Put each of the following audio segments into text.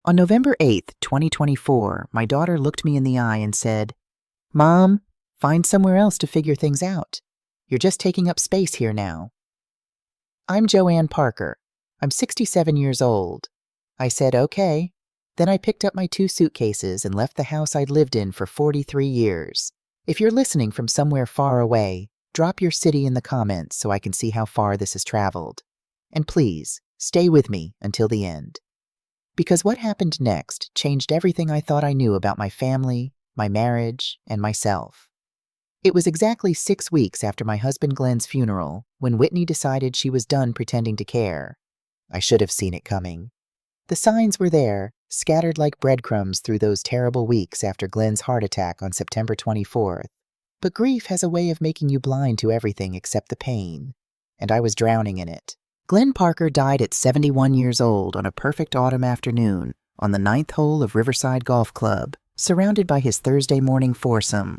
On November 8th, 2024, my daughter looked me in the eye and said, "Mom, find somewhere else to figure things out. You're just taking up space here now." I'm Joanne Parker. I'm 67 years old. I said, "Okay." Then I picked up my 2 suitcases and left the house I'd lived in for 43 years. If you're listening from somewhere far away, drop your city in the comments so I can see how far this has traveled. And please, stay with me until the end. Because what happened next changed everything I thought I knew about my family, my marriage, and myself. It was exactly 6 weeks after my husband Glenn's funeral when Whitney decided she was done pretending to care. I should have seen it coming. The signs were there, scattered like breadcrumbs through those terrible weeks after Glenn's heart attack on September 24th. But grief has a way of making you blind to everything except the pain, and I was drowning in it. Glenn Parker died at 71 years old on a perfect autumn afternoon on the 9th hole of Riverside Golf Club, surrounded by his Thursday morning foursome.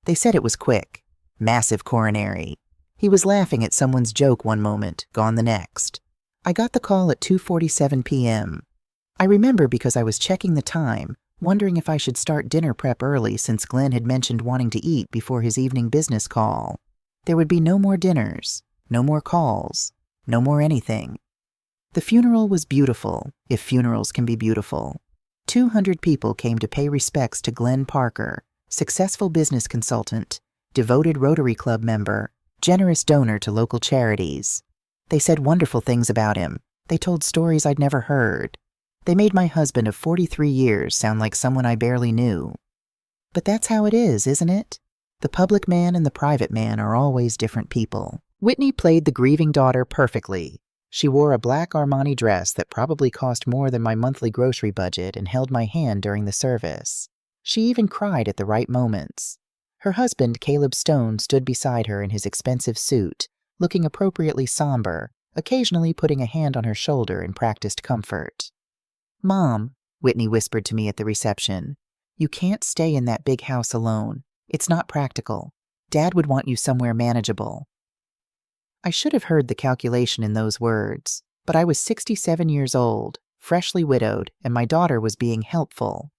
They said it was quick, massive coronary. He was laughing at someone's joke one moment, gone the next. I got the call at 2:47 p.m. I remember because I was checking the time, wondering if I should start dinner prep early since Glenn had mentioned wanting to eat before his evening business call. There would be no more dinners, no more calls, no more anything. The funeral was beautiful, if funerals can be beautiful. 200 people came to pay respects to Glenn Parker, successful business consultant, devoted Rotary Club member, generous donor to local charities. They said wonderful things about him. They told stories I'd never heard. They made my husband of 43 years sound like someone I barely knew. But that's how it is, isn't it? The public man and the private man are always different people. Whitney played the grieving daughter perfectly. She wore a black Armani dress that probably cost more than my monthly grocery budget and held my hand during the service. She even cried at the right moments. Her husband, Caleb Stone, stood beside her in his expensive suit, looking appropriately somber, occasionally putting a hand on her shoulder in practiced comfort. "Mom," Whitney whispered to me at the reception, "you can't stay in that big house alone. It's not practical. Dad would want you somewhere manageable." I should have heard the calculation in those words, but I was 67 years old, freshly widowed, and my daughter was being helpful.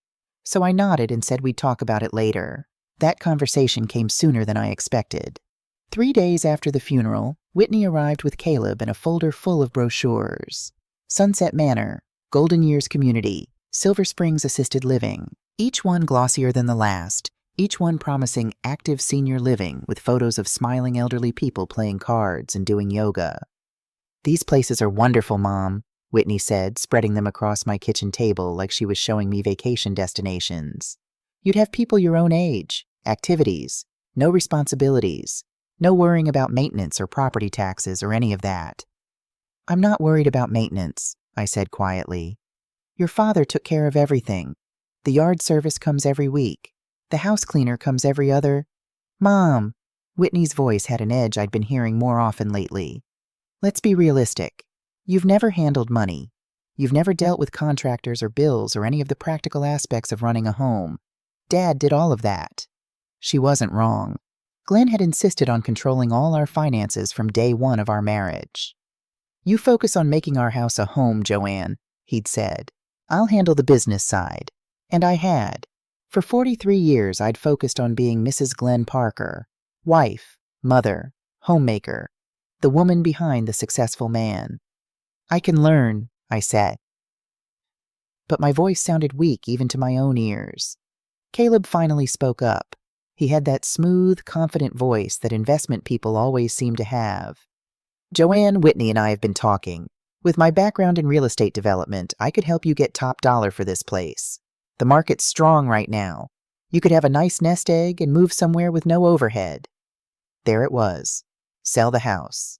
So I nodded and said we'd talk about it later. That conversation came sooner than I expected. 3 days after the funeral, Whitney arrived with Caleb and a folder full of brochures. Sunset Manor, Golden Years Community, Silver Springs Assisted Living, each one glossier than the last, each one promising active senior living with photos of smiling elderly people playing cards and doing yoga. "These places are wonderful, Mom," Whitney said, spreading them across my kitchen table like she was showing me vacation destinations. "You'd have people your own age, activities, no responsibilities, no worrying about maintenance or property taxes or any of that." "I'm not worried about maintenance," I said quietly. "Your father took care of everything. The yard service comes every week. The house cleaner comes every other—" "Mom!" Whitney's voice had an edge I'd been hearing more often lately. "Let's be realistic. You've never handled money. You've never dealt with contractors or bills or any of the practical aspects of running a home. Dad did all of that." She wasn't wrong. Glenn had insisted on controlling all our finances from day one of our marriage. "You focus on making our house a home, Joanne," he'd said. "I'll handle the business side." And I had. For 43 years, I'd focused on being Mrs. Glenn Parker, wife, mother, homemaker, the woman behind the successful man. "I can learn," I said. But my voice sounded weak even to my own ears. Caleb finally spoke up. He had that smooth, confident voice that investment people always seem to have. "Joanne, Whitney and I have been talking. With my background in real estate development, I could help you get top dollar for this place. The market's strong right now. You could have a nice nest egg and move somewhere with no overhead." There it was. Sell the house.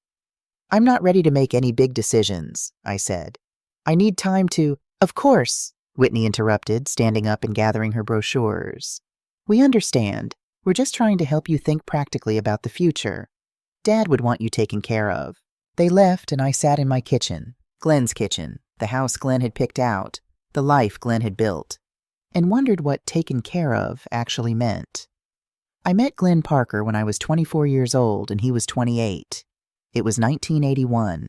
"I'm not ready to make any big decisions," I said. "I need time to—" "Of course," Whitney interrupted, standing up and gathering her brochures. "We understand. We're just trying to help you think practically about the future. Dad would want you taken care of." They left and I sat in my kitchen, Glenn's kitchen, the house Glenn had picked out, the life Glenn had built, and wondered what taken care of actually meant. I met Glenn Parker when I was 24 years old and he was 28. It was 1981.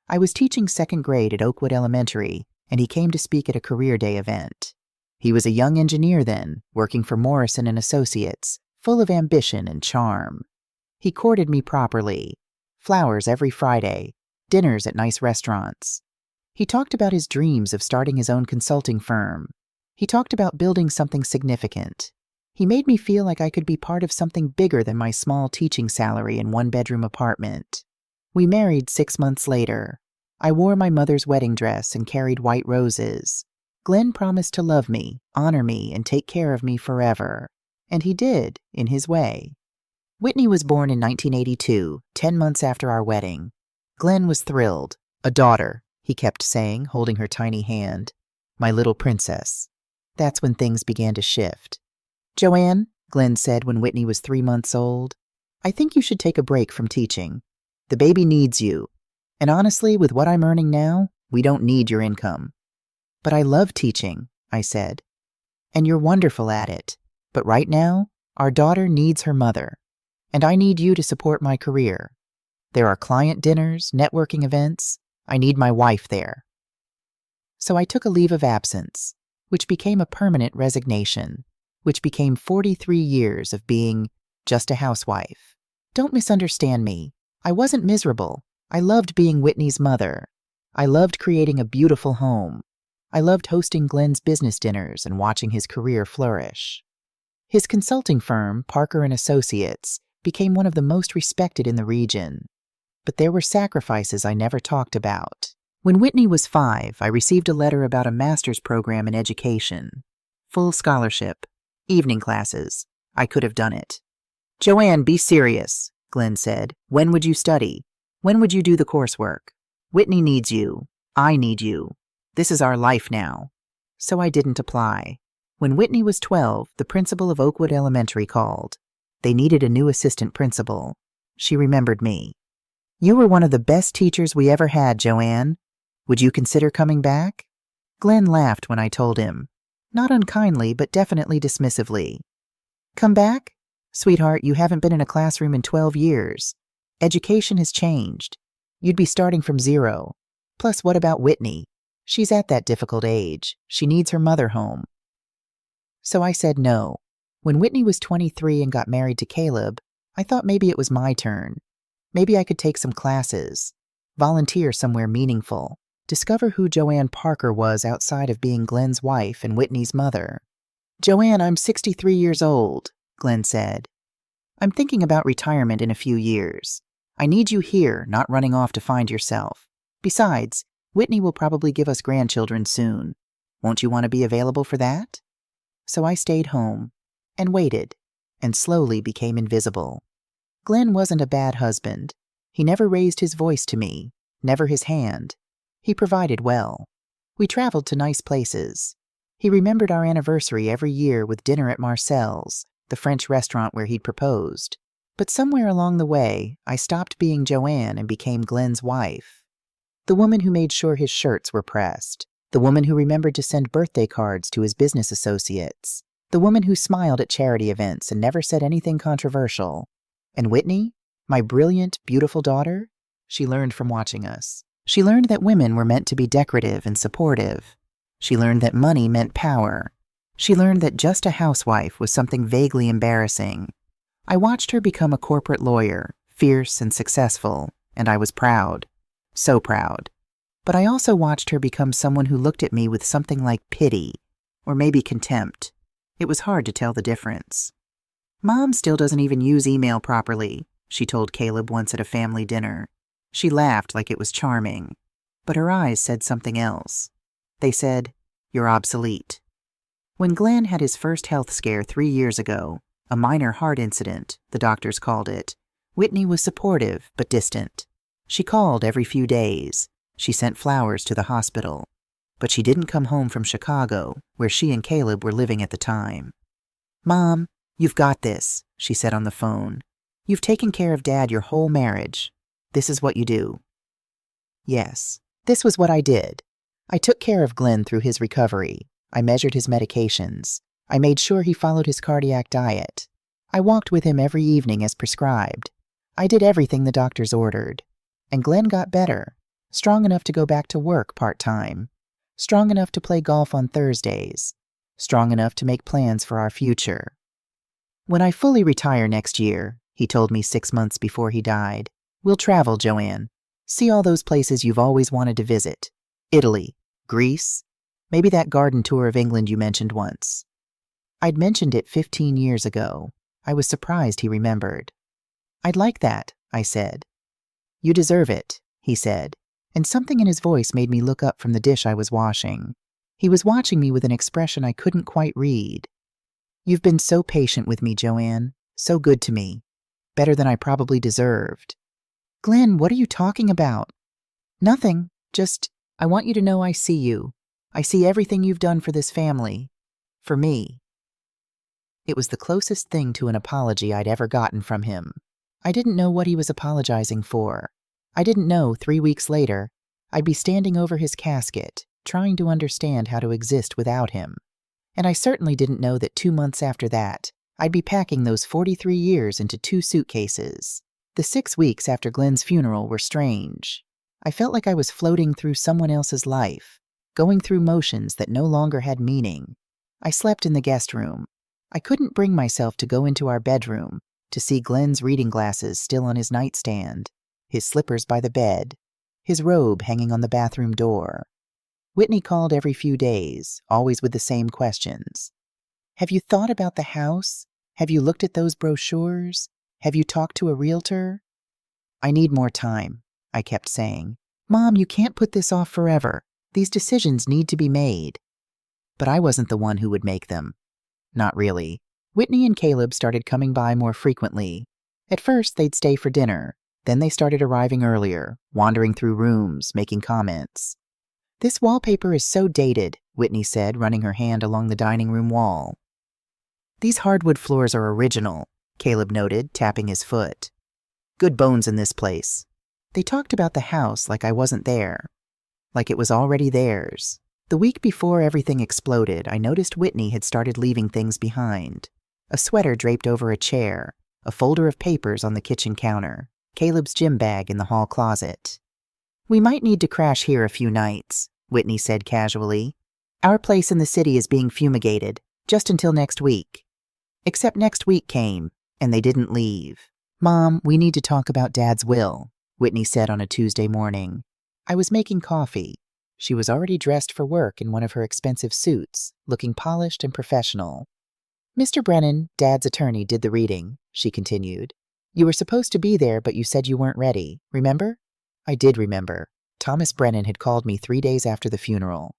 I was teaching second grade at Oakwood Elementary, and he came to speak at a career day event. He was a young engineer then, working for Morrison and Associates, full of ambition and charm. He courted me properly. Flowers every Friday, dinners at nice restaurants. He talked about his dreams of starting his own consulting firm. He talked about building something significant. He made me feel like I could be part of something bigger than my small teaching salary in one-bedroom apartment. We married 6 months later. I wore my mother's wedding dress and carried white roses. Glenn promised to love me, honor me, and take care of me forever. And he did, in his way. Whitney was born in 1982, 10 months after our wedding. Glenn was thrilled. A daughter, he kept saying, holding her tiny hand. My little princess. That's when things began to shift. Joanne, Glenn said when Whitney was 3 months old, I think you should take a break from teaching. The baby needs you. And honestly, with what I'm earning now, we don't need your income. But I love teaching, I said. And you're wonderful at it. But right now, our daughter needs her mother. And I need you to support my career. There are client dinners, networking events. I need my wife there. So I took a leave of absence, which became a permanent resignation, which became 43 years of being just a housewife. Don't misunderstand me. I wasn't miserable. I loved being Whitney's mother. I loved creating a beautiful home. I loved hosting Glenn's business dinners and watching his career flourish. His consulting firm, Parker & Associates, became one of the most respected in the region. But there were sacrifices I never talked about. When Whitney was 5, I received a letter about a master's program in education. Full scholarship. Evening classes. I could have done it. Joanne, be serious, Glenn said. When would you study? When would you do the coursework? Whitney needs you. I need you. This is our life now. So I didn't apply. When Whitney was 12, the principal of Oakwood Elementary called. They needed a new assistant principal. She remembered me. You were one of the best teachers we ever had, Joanne. Would you consider coming back? Glenn laughed when I told him. Not unkindly, but definitely dismissively. Come back? Sweetheart, you haven't been in a classroom in 12 years. Education has changed. You'd be starting from zero. Plus, what about Whitney? She's at that difficult age. She needs her mother home. So I said no. When Whitney was 23 and got married to Caleb, I thought maybe it was my turn. Maybe I could take some classes, volunteer somewhere meaningful, discover who Joanne Parker was outside of being Glenn's wife and Whitney's mother. Joanne, I'm 63 years old, Glenn said. I'm thinking about retirement in a few years. I need you here, not running off to find yourself. Besides, Whitney will probably give us grandchildren soon. Won't you want to be available for that? So I stayed home and waited and slowly became invisible. Glenn wasn't a bad husband. He never raised his voice to me, never his hand. He provided well. We traveled to nice places. He remembered our anniversary every year with dinner at Marcel's, the French restaurant where he'd proposed. But somewhere along the way, I stopped being Joanne and became Glenn's wife. The woman who made sure his shirts were pressed. The woman who remembered to send birthday cards to his business associates. The woman who smiled at charity events and never said anything controversial. And Whitney, my brilliant, beautiful daughter, she learned from watching us. She learned that women were meant to be decorative and supportive. She learned that money meant power. She learned that just a housewife was something vaguely embarrassing. I watched her become a corporate lawyer, fierce and successful, and I was proud. So proud. But I also watched her become someone who looked at me with something like pity, or maybe contempt. It was hard to tell the difference. Mom still doesn't even use email properly, she told Caleb once at a family dinner. She laughed like it was charming, but her eyes said something else. They said, "You're obsolete." When Glenn had his first health scare 3 years ago, a minor heart incident, the doctors called it, Whitney was supportive but distant. She called every few days. She sent flowers to the hospital. But she didn't come home from Chicago, where she and Caleb were living at the time. "Mom, you've got this," she said on the phone. "You've taken care of Dad your whole marriage. This is what you do." Yes, this was what I did. I took care of Glenn through his recovery. I measured his medications. I made sure he followed his cardiac diet. I walked with him every evening as prescribed. I did everything the doctors ordered. And Glenn got better, strong enough to go back to work part-time, strong enough to play golf on Thursdays, strong enough to make plans for our future. When I fully retire next year, he told me 6 months before he died, we'll travel, Joanne. See all those places you've always wanted to visit. Italy, Greece, maybe that garden tour of England you mentioned once. I'd mentioned it 15 years ago. I was surprised he remembered. I'd like that, I said. You deserve it, he said, and something in his voice made me look up from the dish I was washing. He was watching me with an expression I couldn't quite read. You've been so patient with me, Joanne, so good to me, better than I probably deserved. Glenn, what are you talking about? Nothing, just, I want you to know I see you. I see everything you've done for this family. For me. It was the closest thing to an apology I'd ever gotten from him. I didn't know what he was apologizing for. I didn't know 3 weeks later, I'd be standing over his casket, trying to understand how to exist without him. And I certainly didn't know that 2 months after that, I'd be packing those 43 years into 2 suitcases. The 6 weeks after Glenn's funeral were strange. I felt like I was floating through someone else's life, going through motions that no longer had meaning. I slept in the guest room. I couldn't bring myself to go into our bedroom, to see Glenn's reading glasses still on his nightstand, his slippers by the bed, his robe hanging on the bathroom door. Whitney called every few days, always with the same questions. Have you thought about the house? Have you looked at those brochures? Have you talked to a realtor? I need more time, I kept saying. Mom, you can't put this off forever. These decisions need to be made. But I wasn't the one who would make them. Not really. Whitney and Caleb started coming by more frequently. At first, they'd stay for dinner. Then they started arriving earlier, wandering through rooms, making comments. This wallpaper is so dated, Whitney said, running her hand along the dining room wall. These hardwood floors are original, Caleb noted, tapping his foot. Good bones in this place. They talked about the house like I wasn't there, like it was already theirs. The week before everything exploded, I noticed Whitney had started leaving things behind. A sweater draped over a chair, a folder of papers on the kitchen counter, Caleb's gym bag in the hall closet. We might need to crash here a few nights, Whitney said casually. Our place in the city is being fumigated, just until next week. Except next week came, and they didn't leave. Mom, we need to talk about Dad's will, Whitney said on a Tuesday morning. I was making coffee. She was already dressed for work in one of her expensive suits, looking polished and professional. Mr. Brennan, Dad's attorney, did the reading, she continued. You were supposed to be there, but you said you weren't ready, remember? I did remember. Thomas Brennan had called me 3 days after the funeral.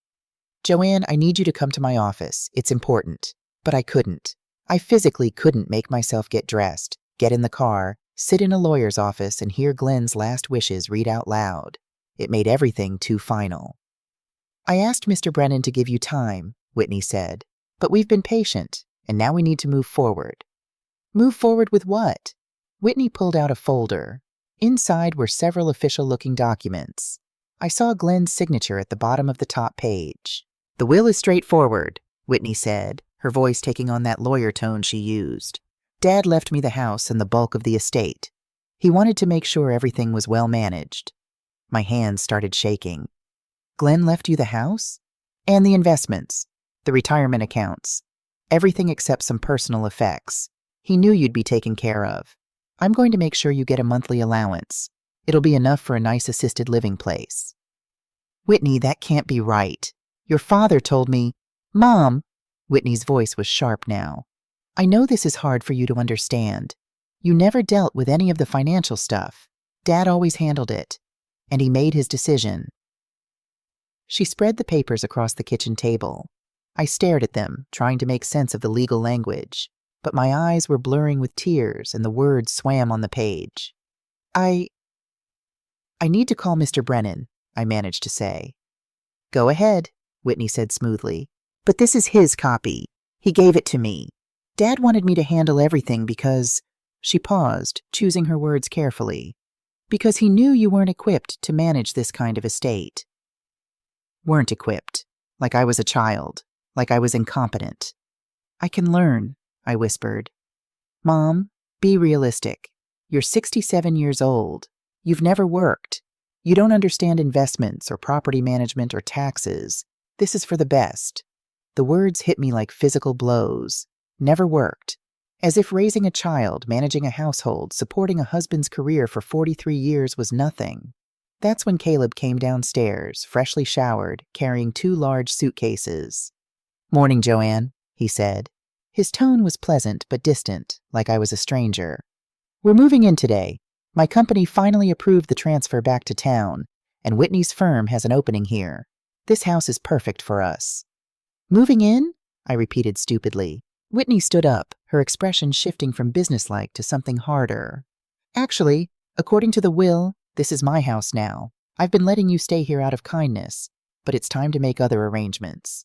Joanne, I need you to come to my office. It's important. But I couldn't. I physically couldn't make myself get dressed, get in the car, sit in a lawyer's office, and hear Glenn's last wishes read out loud. It made everything too final. I asked Mr. Brennan to give you time, Whitney said, but we've been patient, and now we need to move forward. Move forward with what? Whitney pulled out a folder. Inside were several official-looking documents. I saw Glenn's signature at the bottom of the top page. The will is straightforward, Whitney said, her voice taking on that lawyer tone she used. Dad left me the house and the bulk of the estate. He wanted to make sure everything was well managed. My hands started shaking. Glenn left you the house? And the investments, the retirement accounts, everything except some personal effects. He knew you'd be taken care of. I'm going to make sure you get a monthly allowance. It'll be enough for a nice assisted living place. Whitney, that can't be right. Your father told me, Mom, Whitney's voice was sharp now. I know this is hard for you to understand. You never dealt with any of the financial stuff. Dad always handled it. And he made his decision. She spread the papers across the kitchen table. I stared at them, trying to make sense of the legal language, but my eyes were blurring with tears and the words swam on the page. I need to call Mr. Brennan, I managed to say. Go ahead, Whitney said smoothly. But this is his copy. He gave it to me. Dad wanted me to handle everything because... She paused, choosing her words carefully. Because he knew you weren't equipped to manage this kind of estate. Weren't equipped. Like I was a child. Like I was incompetent. I can learn, I whispered. Mom, be realistic. You're 67 years old. You've never worked. You don't understand investments or property management or taxes. This is for the best. The words hit me like physical blows. Never worked. As if raising a child, managing a household, supporting a husband's career for 43 years was nothing. That's when Caleb came downstairs, freshly showered, carrying 2 large suitcases. "Morning, Joanne," he said. His tone was pleasant but distant, like I was a stranger. "We're moving in today. My company finally approved the transfer back to town, and Whitney's firm has an opening here. This house is perfect for us." "Moving in?" I repeated stupidly. Whitney stood up, her expression shifting from businesslike to something harder. "Actually, according to the will, this is my house now. I've been letting you stay here out of kindness, but it's time to make other arrangements."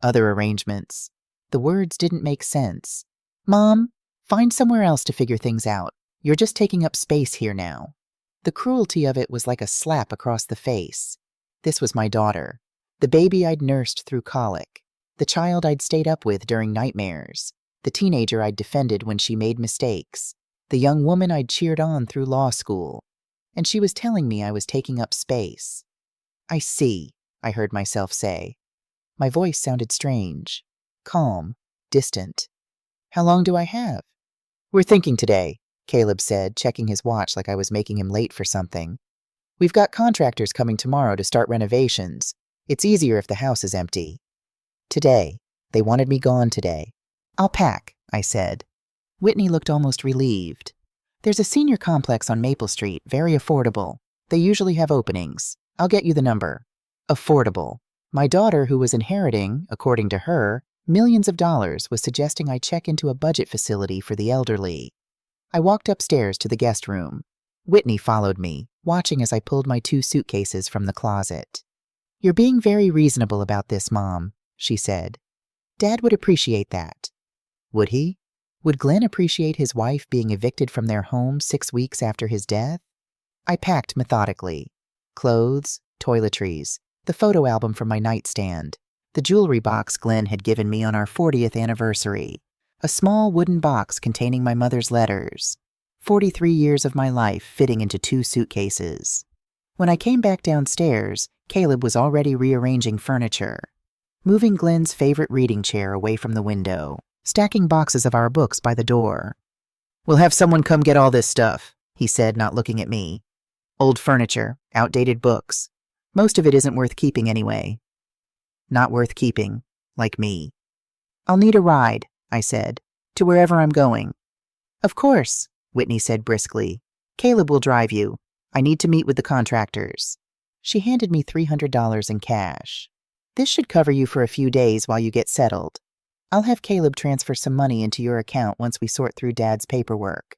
Other arrangements. The words didn't make sense. "Mom, find somewhere else to figure things out. You're just taking up space here now." The cruelty of it was like a slap across the face. This was my daughter, the baby I'd nursed through colic, the child I'd stayed up with during nightmares, the teenager I'd defended when she made mistakes, the young woman I'd cheered on through law school. And she was telling me I was taking up space. "I see," I heard myself say. My voice sounded strange, calm, distant. "How long do I have?" "We're thinking today," Caleb said, checking his watch like I was making him late for something. "We've got contractors coming tomorrow to start renovations. It's easier if the house is empty." Today. They wanted me gone today. "I'll pack," I said. Whitney looked almost relieved. "There's a senior complex on Maple Street, very affordable. They usually have openings. I'll get you the number." Affordable. My daughter, who was inheriting, according to her, millions of dollars, was suggesting I check into a budget facility for the elderly. I walked upstairs to the guest room. Whitney followed me, watching as I pulled my 2 suitcases from the closet. "You're being very reasonable about this, Mom," she said. "Dad would appreciate that." Would he? Would Glenn appreciate his wife being evicted from their home 6 weeks after his death? I packed methodically. Clothes, toiletries, the photo album from my nightstand, the jewelry box Glenn had given me on our 40th anniversary, a small wooden box containing my mother's letters. 43 years of my life fitting into 2 suitcases. When I came back downstairs, Caleb was already rearranging furniture, moving Glenn's favorite reading chair away from the window, stacking boxes of our books by the door. "We'll have someone come get all this stuff," he said, not looking at me. "Old furniture, outdated books. Most of it isn't worth keeping anyway." Not worth keeping, like me. "I'll need a ride," I said, "to wherever I'm going." "Of course," Whitney said briskly. "Caleb will drive you. I need to meet with the contractors." She handed me $300 in cash. "This should cover you for a few days while you get settled. I'll have Caleb transfer some money into your account once we sort through Dad's paperwork."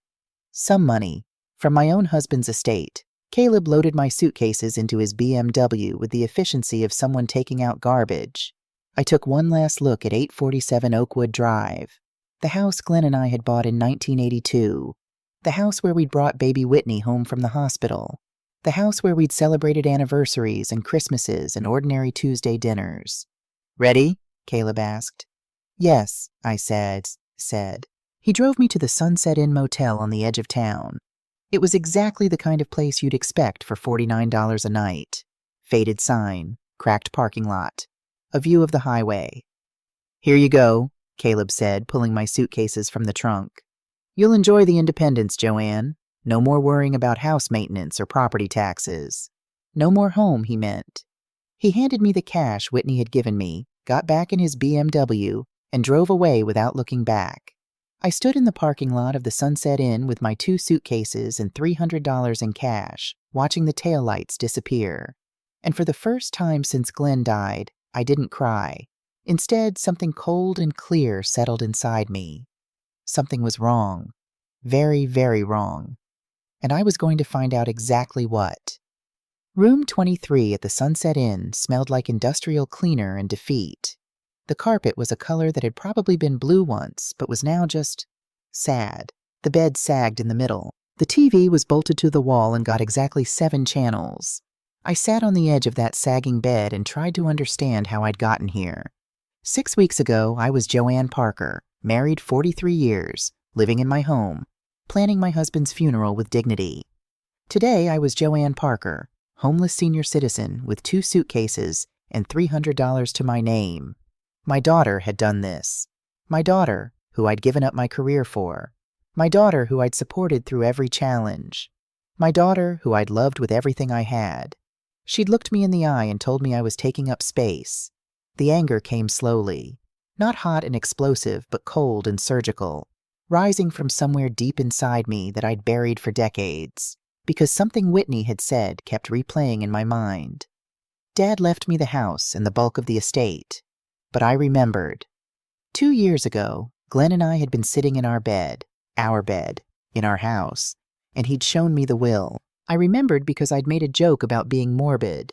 Some money. From my own husband's estate. Caleb loaded my suitcases into his BMW with the efficiency of someone taking out garbage. I took one last look at 847 Oakwood Drive, the house Glenn and I had bought in 1982, the house where we'd brought baby Whitney home from the hospital, the house where we'd celebrated anniversaries and Christmases and ordinary Tuesday dinners. "Ready?" Caleb asked. "Yes," I said. He drove me to the Sunset Inn Motel on the edge of town. It was exactly the kind of place you'd expect for $49 a night. Faded sign, cracked parking lot, a view of the highway. "Here you go," Caleb said, pulling my suitcases from the trunk. "You'll enjoy the independence, Joanne. No more worrying about house maintenance or property taxes. No more home," he meant. He handed me the cash Whitney had given me, got back in his BMW, and drove away without looking back. I stood in the parking lot of the Sunset Inn with my 2 suitcases and $300 in cash, watching the taillights disappear. And for the first time since Glenn died, I didn't cry. Instead, something cold and clear settled inside me. Something was wrong. Very, very wrong. And I was going to find out exactly what. Room 23 at the Sunset Inn smelled like industrial cleaner and defeat. The carpet was a color that had probably been blue once, but was now just sad. The bed sagged in the middle. The TV was bolted to the wall and got exactly 7 channels. I sat on the edge of that sagging bed and tried to understand how I'd gotten here. 6 weeks ago, I was Joanne Parker, married 43 years, living in my home, planning my husband's funeral with dignity. Today, I was Joanne Parker, homeless senior citizen with 2 suitcases and $300 to my name. My daughter had done this. My daughter, who I'd given up my career for. My daughter, who I'd supported through every challenge. My daughter, who I'd loved with everything I had. She'd looked me in the eye and told me I was taking up space. The anger came slowly. Not hot and explosive, but cold and surgical, rising from somewhere deep inside me that I'd buried for decades, because something Whitney had said kept replaying in my mind. Dad left me the house and the bulk of the estate, but I remembered. 2 years ago, Glenn and I had been sitting in our bed, in our house, and he'd shown me the will. I remembered because I'd made a joke about being morbid.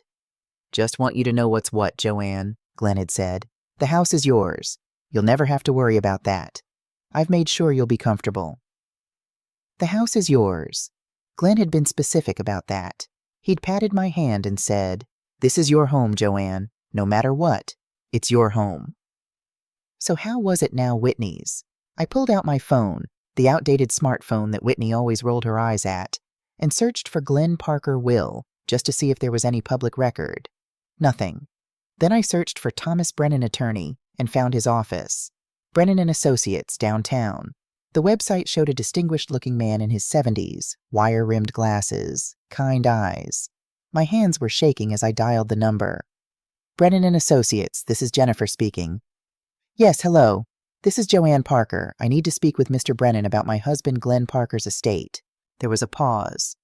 "Just want you to know what's what, Joanne," Glenn had said. "The house is yours. You'll never have to worry about that. I've made sure you'll be comfortable." The house is yours. Glenn had been specific about that. He'd patted my hand and said, "This is your home, Joanne. No matter what, it's your home." So how was it now Whitney's? I pulled out my phone, the outdated smartphone that Whitney always rolled her eyes at, and searched for Glenn Parker Will, just to see if there was any public record. Nothing. Then I searched for Thomas Brennan Attorney and found his office. Brennan and Associates, downtown. The website showed a distinguished-looking man in his 70s, wire-rimmed glasses, kind eyes. My hands were shaking as I dialed the number. "Brennan and Associates, this is Jennifer speaking." "Yes, hello. This is Joanne Parker. I need to speak with Mr. Brennan about my husband Glenn Parker's estate." There was a pause.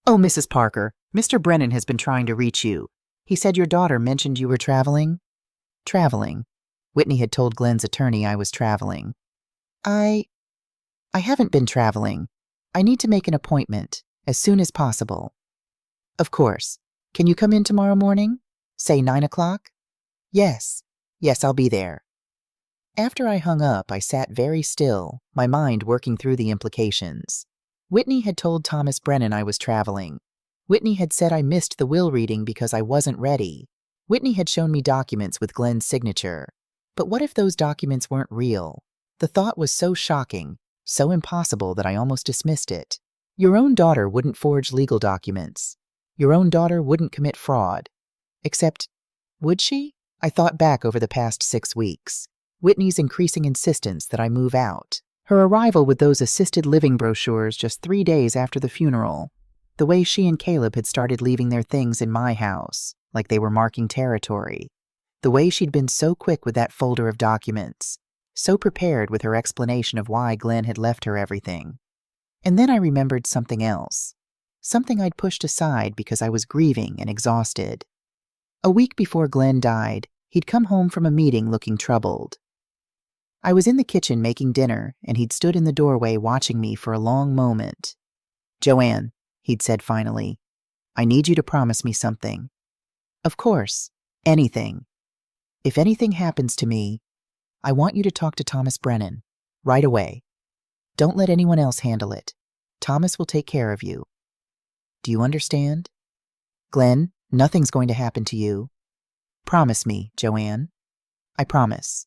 "Oh, Mrs. Parker, Mr. Brennan has been trying to reach you. He said your daughter mentioned you were traveling?" Traveling. Whitney had told Glenn's attorney I was traveling. I haven't been traveling. I need to make an appointment, as soon as possible." "Of course. Can you come in tomorrow morning? Say 9 o'clock? Yes, I'll be there." After I hung up, I sat very still, my mind working through the implications. Whitney had told Thomas Brennan I was traveling. Whitney had said I missed the will reading because I wasn't ready. Whitney had shown me documents with Glenn's signature. But what if those documents weren't real? The thought was so shocking, so impossible that I almost dismissed it. Your own daughter wouldn't forge legal documents. Your own daughter wouldn't commit fraud. Except, would she? I thought back over the past 6 weeks. Whitney's increasing insistence that I move out. Her arrival with those assisted living brochures just 3 days after the funeral. The way she and Caleb had started leaving their things in my house, like they were marking territory. The way she'd been so quick with that folder of documents, so prepared with her explanation of why Glenn had left her everything. And then I remembered something else. Something I'd pushed aside because I was grieving and exhausted. A week before Glenn died, he'd come home from a meeting looking troubled. I was in the kitchen making dinner, and he'd stood in the doorway watching me for a long moment. "Joanne," he'd said finally, "I need you to promise me something." "Of course, anything. If anything happens to me, I want you to talk to Thomas Brennan, right away. Don't let anyone else handle it. Thomas will take care of you. Do you understand? Glenn, nothing's going to happen to you. Promise me, Joanne." "I promise."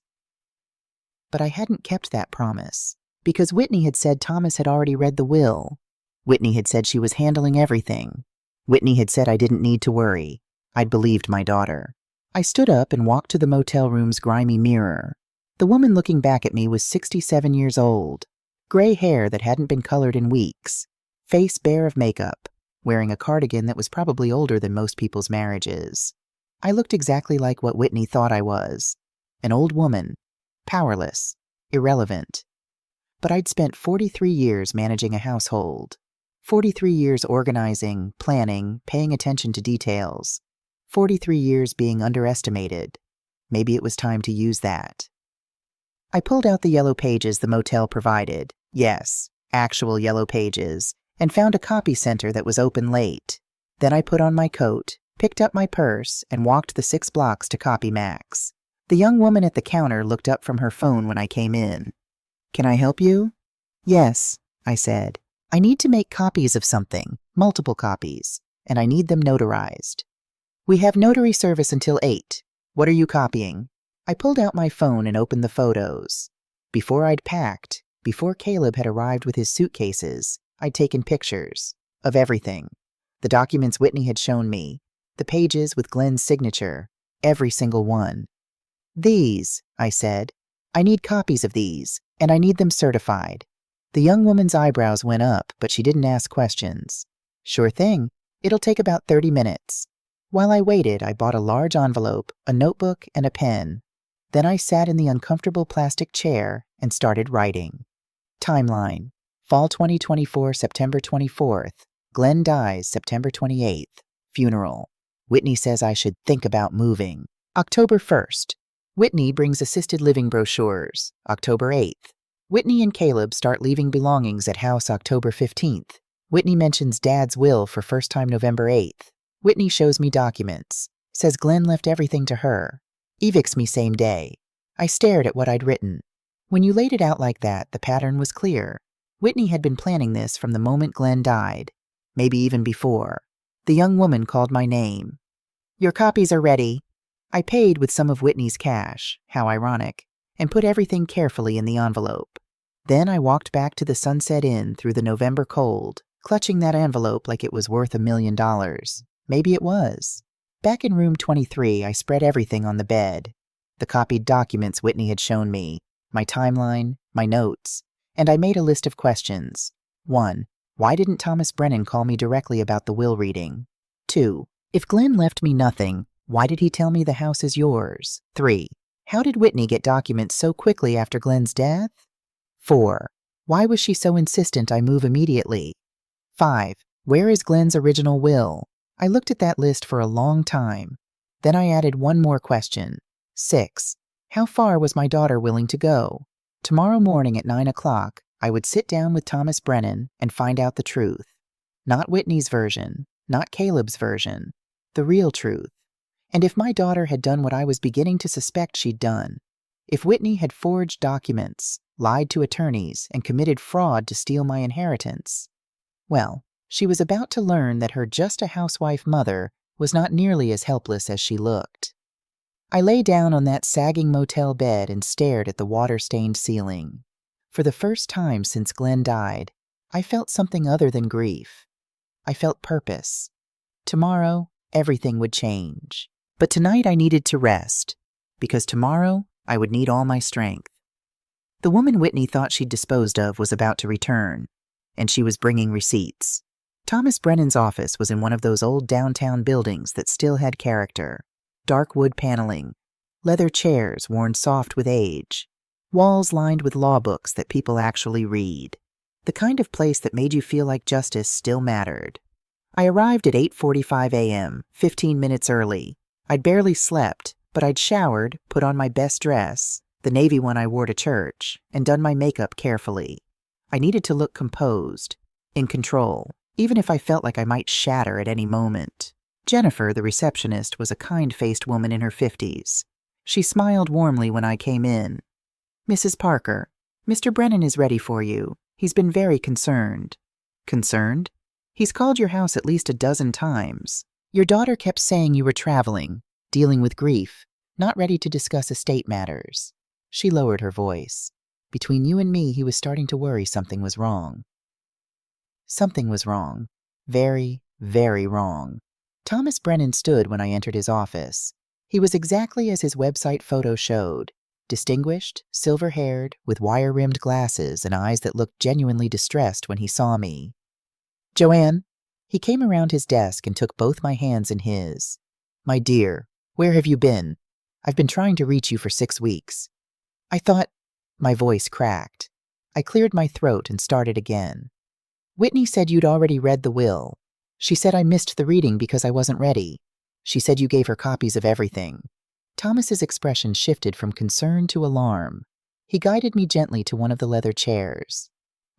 But I hadn't kept that promise, because Whitney had said Thomas had already read the will. Whitney had said she was handling everything. Whitney had said I didn't need to worry. I'd believed my daughter. I stood up and walked to the motel room's grimy mirror. The woman looking back at me was 67 years old, gray hair that hadn't been colored in weeks, face bare of makeup, wearing a cardigan that was probably older than most people's marriages. I looked exactly like what Whitney thought I was, an old woman, powerless, irrelevant. But I'd spent 43 years managing a household, 43 years organizing, planning, paying attention to details, 43 years being underestimated. Maybe it was time to use that. I pulled out the yellow pages the motel provided, yes, actual yellow pages, and found a copy center that was open late. Then I put on my coat, picked up my purse, and walked the 6 blocks to Copy Max. The young woman at the counter looked up from her phone when I came in. "Can I help you?" "Yes," I said. "I need to make copies of something, multiple copies, and I need them notarized." "We have notary service until 8. What are you copying?" I pulled out my phone and opened the photos. Before I'd packed, before Caleb had arrived with his suitcases, I'd taken pictures of everything. The documents Whitney had shown me, the pages with Glenn's signature, every single one. "These," I said. "I need copies of these, and I need them certified." The young woman's eyebrows went up, but she didn't ask questions. "Sure thing. It'll take about 30 minutes. While I waited, I bought a large envelope, a notebook, and a pen. Then I sat in the uncomfortable plastic chair and started writing. Timeline. Fall 2024, September 24th. Glenn dies September 28th. Funeral. Whitney says I should think about moving. October 1st. Whitney brings assisted living brochures. October 8th. Whitney and Caleb start leaving belongings at house October 15th. Whitney mentions Dad's will for first time November 8th. Whitney shows me documents. Says Glenn left everything to her. Evicts me same day. I stared at what I'd written. When you laid it out like that, the pattern was clear. Whitney had been planning this from the moment Glenn died. Maybe even before. The young woman called my name. "Your copies are ready." I paid with some of Whitney's cash, how ironic, and put everything carefully in the envelope. Then I walked back to the Sunset Inn through the November cold, clutching that envelope like it was worth $1 million. Maybe it was. Back in room 23, I spread everything on the bed. The copied documents Whitney had shown me, my timeline, my notes, and I made a list of questions. 1. Why didn't Thomas Brennan call me directly about the will reading? 2. If Glenn left me nothing, why did he tell me the house is yours? 3. How did Whitney get documents so quickly after Glenn's death? 4. Why was she so insistent I move immediately? 5. Where is Glenn's original will? I looked at that list for a long time. Then I added one more question. 6. How far was my daughter willing to go? Tomorrow morning at 9 o'clock, I would sit down with Thomas Brennan and find out the truth. Not Whitney's version, not Caleb's version, the real truth. And if my daughter had done what I was beginning to suspect she'd done, if Whitney had forged documents, lied to attorneys, and committed fraud to steal my inheritance, well, she was about to learn that her just-a-housewife mother was not nearly as helpless as she looked. I lay down on that sagging motel bed and stared at the water-stained ceiling. For the first time since Glenn died, I felt something other than grief. I felt purpose. Tomorrow, everything would change. But tonight I needed to rest, because tomorrow I would need all my strength. The woman Whitney thought she'd disposed of was about to return, and she was bringing receipts. Thomas Brennan's office was in one of those old downtown buildings that still had character. Dark wood paneling, leather chairs worn soft with age, walls lined with law books that people actually read. The kind of place that made you feel like justice still mattered. I arrived at 8:45 a.m., 15 minutes early. I'd barely slept, but I'd showered, put on my best dress, the navy one I wore to church, and done my makeup carefully. I needed to look composed, in control, even if I felt like I might shatter at any moment. Jennifer, the receptionist, was a kind-faced woman in her 50s. She smiled warmly when I came in. "Mrs. Parker, Mr. Brennan is ready for you. He's been very concerned." "Concerned? He's called your house at least a dozen times. Your daughter kept saying you were traveling, dealing with grief, not ready to discuss estate matters." She lowered her voice. Between you and me, he was starting to worry something was wrong. Something was wrong. Very, very wrong. Thomas Brennan stood when I entered his office. He was exactly as his website photo showed. Distinguished, silver-haired, with wire-rimmed glasses and eyes that looked genuinely distressed when he saw me. "Joanne." He came around his desk and took both my hands in his. "My dear, where have you been? I've been trying to reach you for 6 weeks. I thought—" My voice cracked. I cleared my throat and started again. "Whitney said you'd already read the will. She said I missed the reading because I wasn't ready. She said you gave her copies of everything." Thomas's expression shifted from concern to alarm. He guided me gently to one of the leather chairs.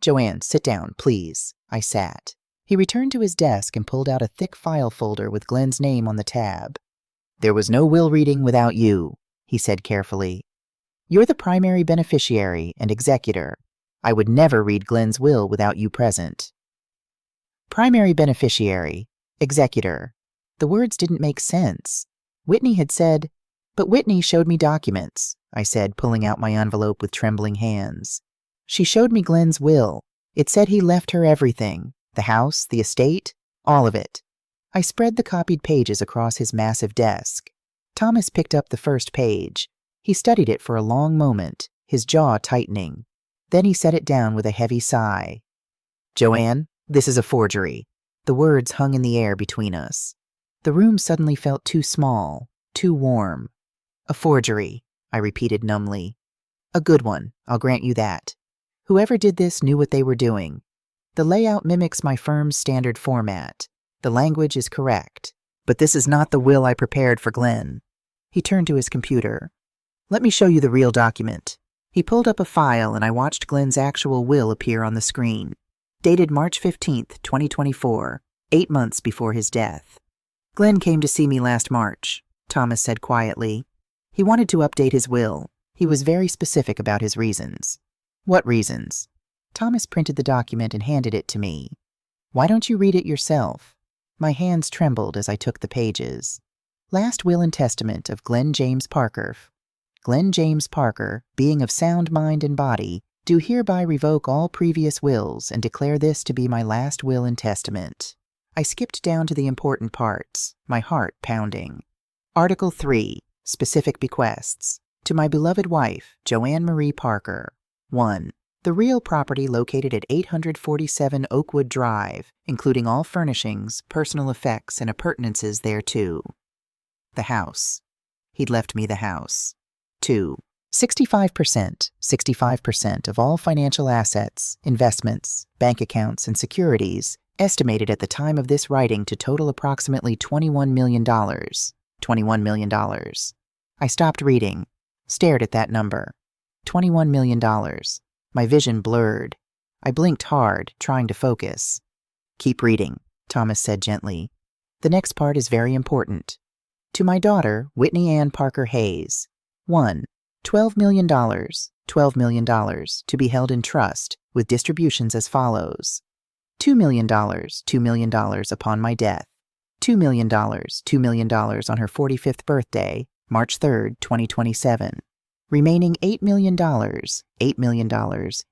"Joanne, sit down, please." I sat. He returned to his desk and pulled out a thick file folder with Glenn's name on the tab. "There was no will reading without you," he said carefully. "You're the primary beneficiary and executor. I would never read Glenn's will without you present." Primary beneficiary, executor. The words didn't make sense. Whitney had said, "But Whitney showed me documents," I said, pulling out my envelope with trembling hands. "She showed me Glenn's will. It said he left her everything, the house, the estate, all of it." I spread the copied pages across his massive desk. Thomas picked up the first page. He studied it for a long moment, his jaw tightening. Then he set it down with a heavy sigh. "Joanne, this is a forgery." The words hung in the air between us. The room suddenly felt too small, too warm. "A forgery," I repeated numbly. "A good one, I'll grant you that. Whoever did this knew what they were doing. The layout mimics my firm's standard format. The language is correct. But this is not the will I prepared for Glenn." He turned to his computer. "Let me show you the real document." He pulled up a file and I watched Glenn's actual will appear on the screen. Dated March 15th, 2024, 8 months before his death. "Glenn came to see me last March," Thomas said quietly. "He wanted to update his will. He was very specific about his reasons." "What reasons?" Thomas printed the document and handed it to me. "Why don't you read it yourself?" My hands trembled as I took the pages. "Last will and testament of Glenn James Parker. Glenn James Parker, being of sound mind and body, do hereby revoke all previous wills and declare this to be my last will and testament." I skipped down to the important parts, my heart pounding. Article 3, Specific Bequests. To my beloved wife, Joanne Marie Parker. 1. The real property located at 847 Oakwood Drive, including all furnishings, personal effects, and appurtenances thereto. The house. He'd left me the house. 2. 65% of all financial assets, investments, bank accounts, and securities, estimated at the time of this writing to total approximately $21 million. $21 million. I stopped reading, stared at that number. $21 million. My vision blurred. I blinked hard, trying to focus. "Keep reading," Thomas said gently. "The next part is very important. To my daughter, Whitney Ann Parker Hayes. 1. $12 million. $12 million to be held in trust, with distributions as follows. $2 million. $2 million upon my death. $2 million. $2 million on her 45th birthday, March 3rd, 2027. Remaining $8 million. $8 million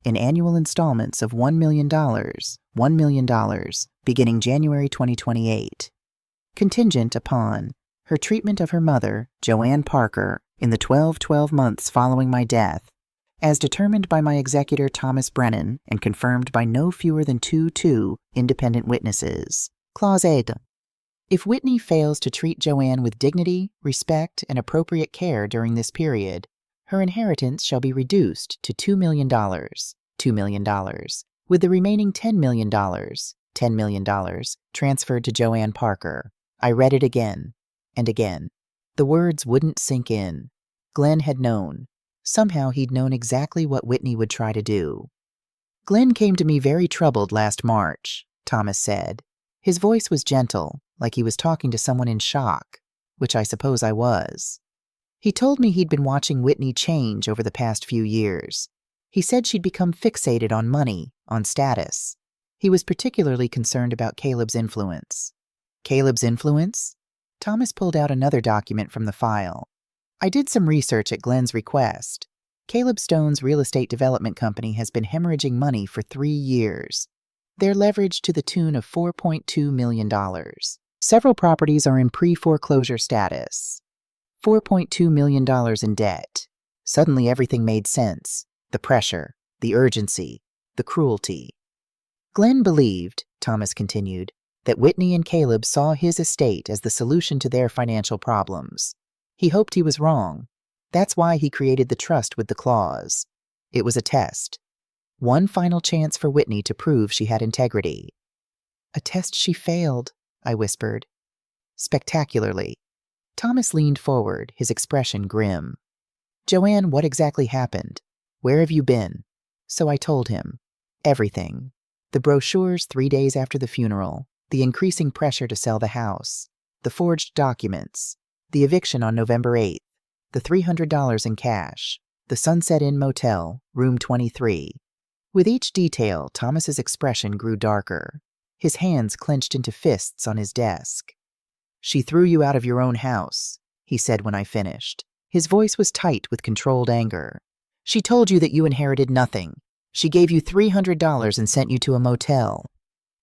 in annual installments of $1 million. $1 million beginning January 2028. Contingent upon her treatment of her mother, Joanne Parker, in the 12 months following my death, as determined by my executor Thomas Brennan and confirmed by no fewer than two independent witnesses. Clause 8. If Whitney fails to treat Joanne with dignity, respect, and appropriate care during this period, her inheritance shall be reduced to $2 million, $2 million, with the remaining $10 million, $10 million, transferred to Joanne Parker. I read it again and again. The words wouldn't sink in. Glenn had known. Somehow he'd known exactly what Whitney would try to do. "Glenn came to me very troubled last March," Thomas said. His voice was gentle, like he was talking to someone in shock, which I suppose I was. He told me he'd been watching Whitney change over the past few years. He said she'd become fixated on money, on status. He was particularly concerned about Caleb's influence. Caleb's influence? Thomas pulled out another document from the file. I did some research at Glenn's request. Caleb Stone's real estate development company has been hemorrhaging money for 3 years. They're leveraged to the tune of $4.2 million. Several properties are in pre-foreclosure status. $4.2 million in debt. Suddenly everything made sense. The pressure, the urgency, the cruelty. Glenn believed, Thomas continued, that Whitney and Caleb saw his estate as the solution to their financial problems. He hoped he was wrong. That's why he created the trust with the clause. It was a test. One final chance for Whitney to prove she had integrity. "A test she failed," I whispered. "Spectacularly." Thomas leaned forward, his expression grim. "Joanne, what exactly happened? Where have you been?" So I told him. Everything. The brochures 3 days after the funeral, the increasing pressure to sell the house, the forged documents, the eviction on November 8th, the $300 in cash, the Sunset Inn Motel, room 23. With each detail, Thomas's expression grew darker. His hands clenched into fists on his desk. "She threw you out of your own house," he said when I finished. His voice was tight with controlled anger. "She told you that you inherited nothing. She gave you $300 and sent you to a motel."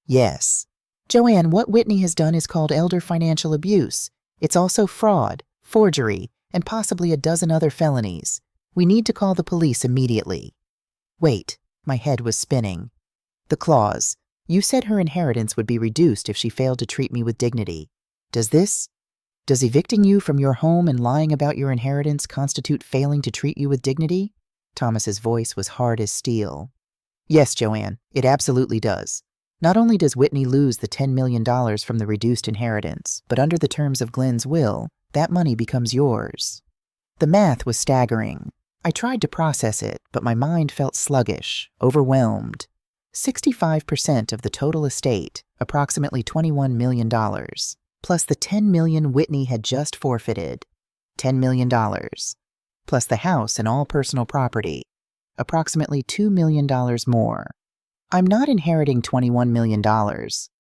"Yes." "Joanne, what Whitney has done is called elder financial abuse. It's also fraud forgery, and possibly a dozen other felonies. We need to call the police immediately. Wait, my head was spinning. The clause. You said her inheritance would be reduced if she failed to treat me with dignity. Does evicting you from your home and lying about your inheritance constitute failing to treat you with dignity? Thomas's voice was hard as steel. Yes, Joanne, it absolutely does. Not only does Whitney lose the $10 million from the reduced inheritance, but under the terms of Glenn's will, that money becomes yours. The math was staggering. I tried to process it, but my mind felt sluggish, overwhelmed. 65% of the total estate, approximately $21 million, plus the $10 million Whitney had just forfeited, $10 million, plus the house and all personal property, approximately $2 million more. I'm not inheriting $21 million,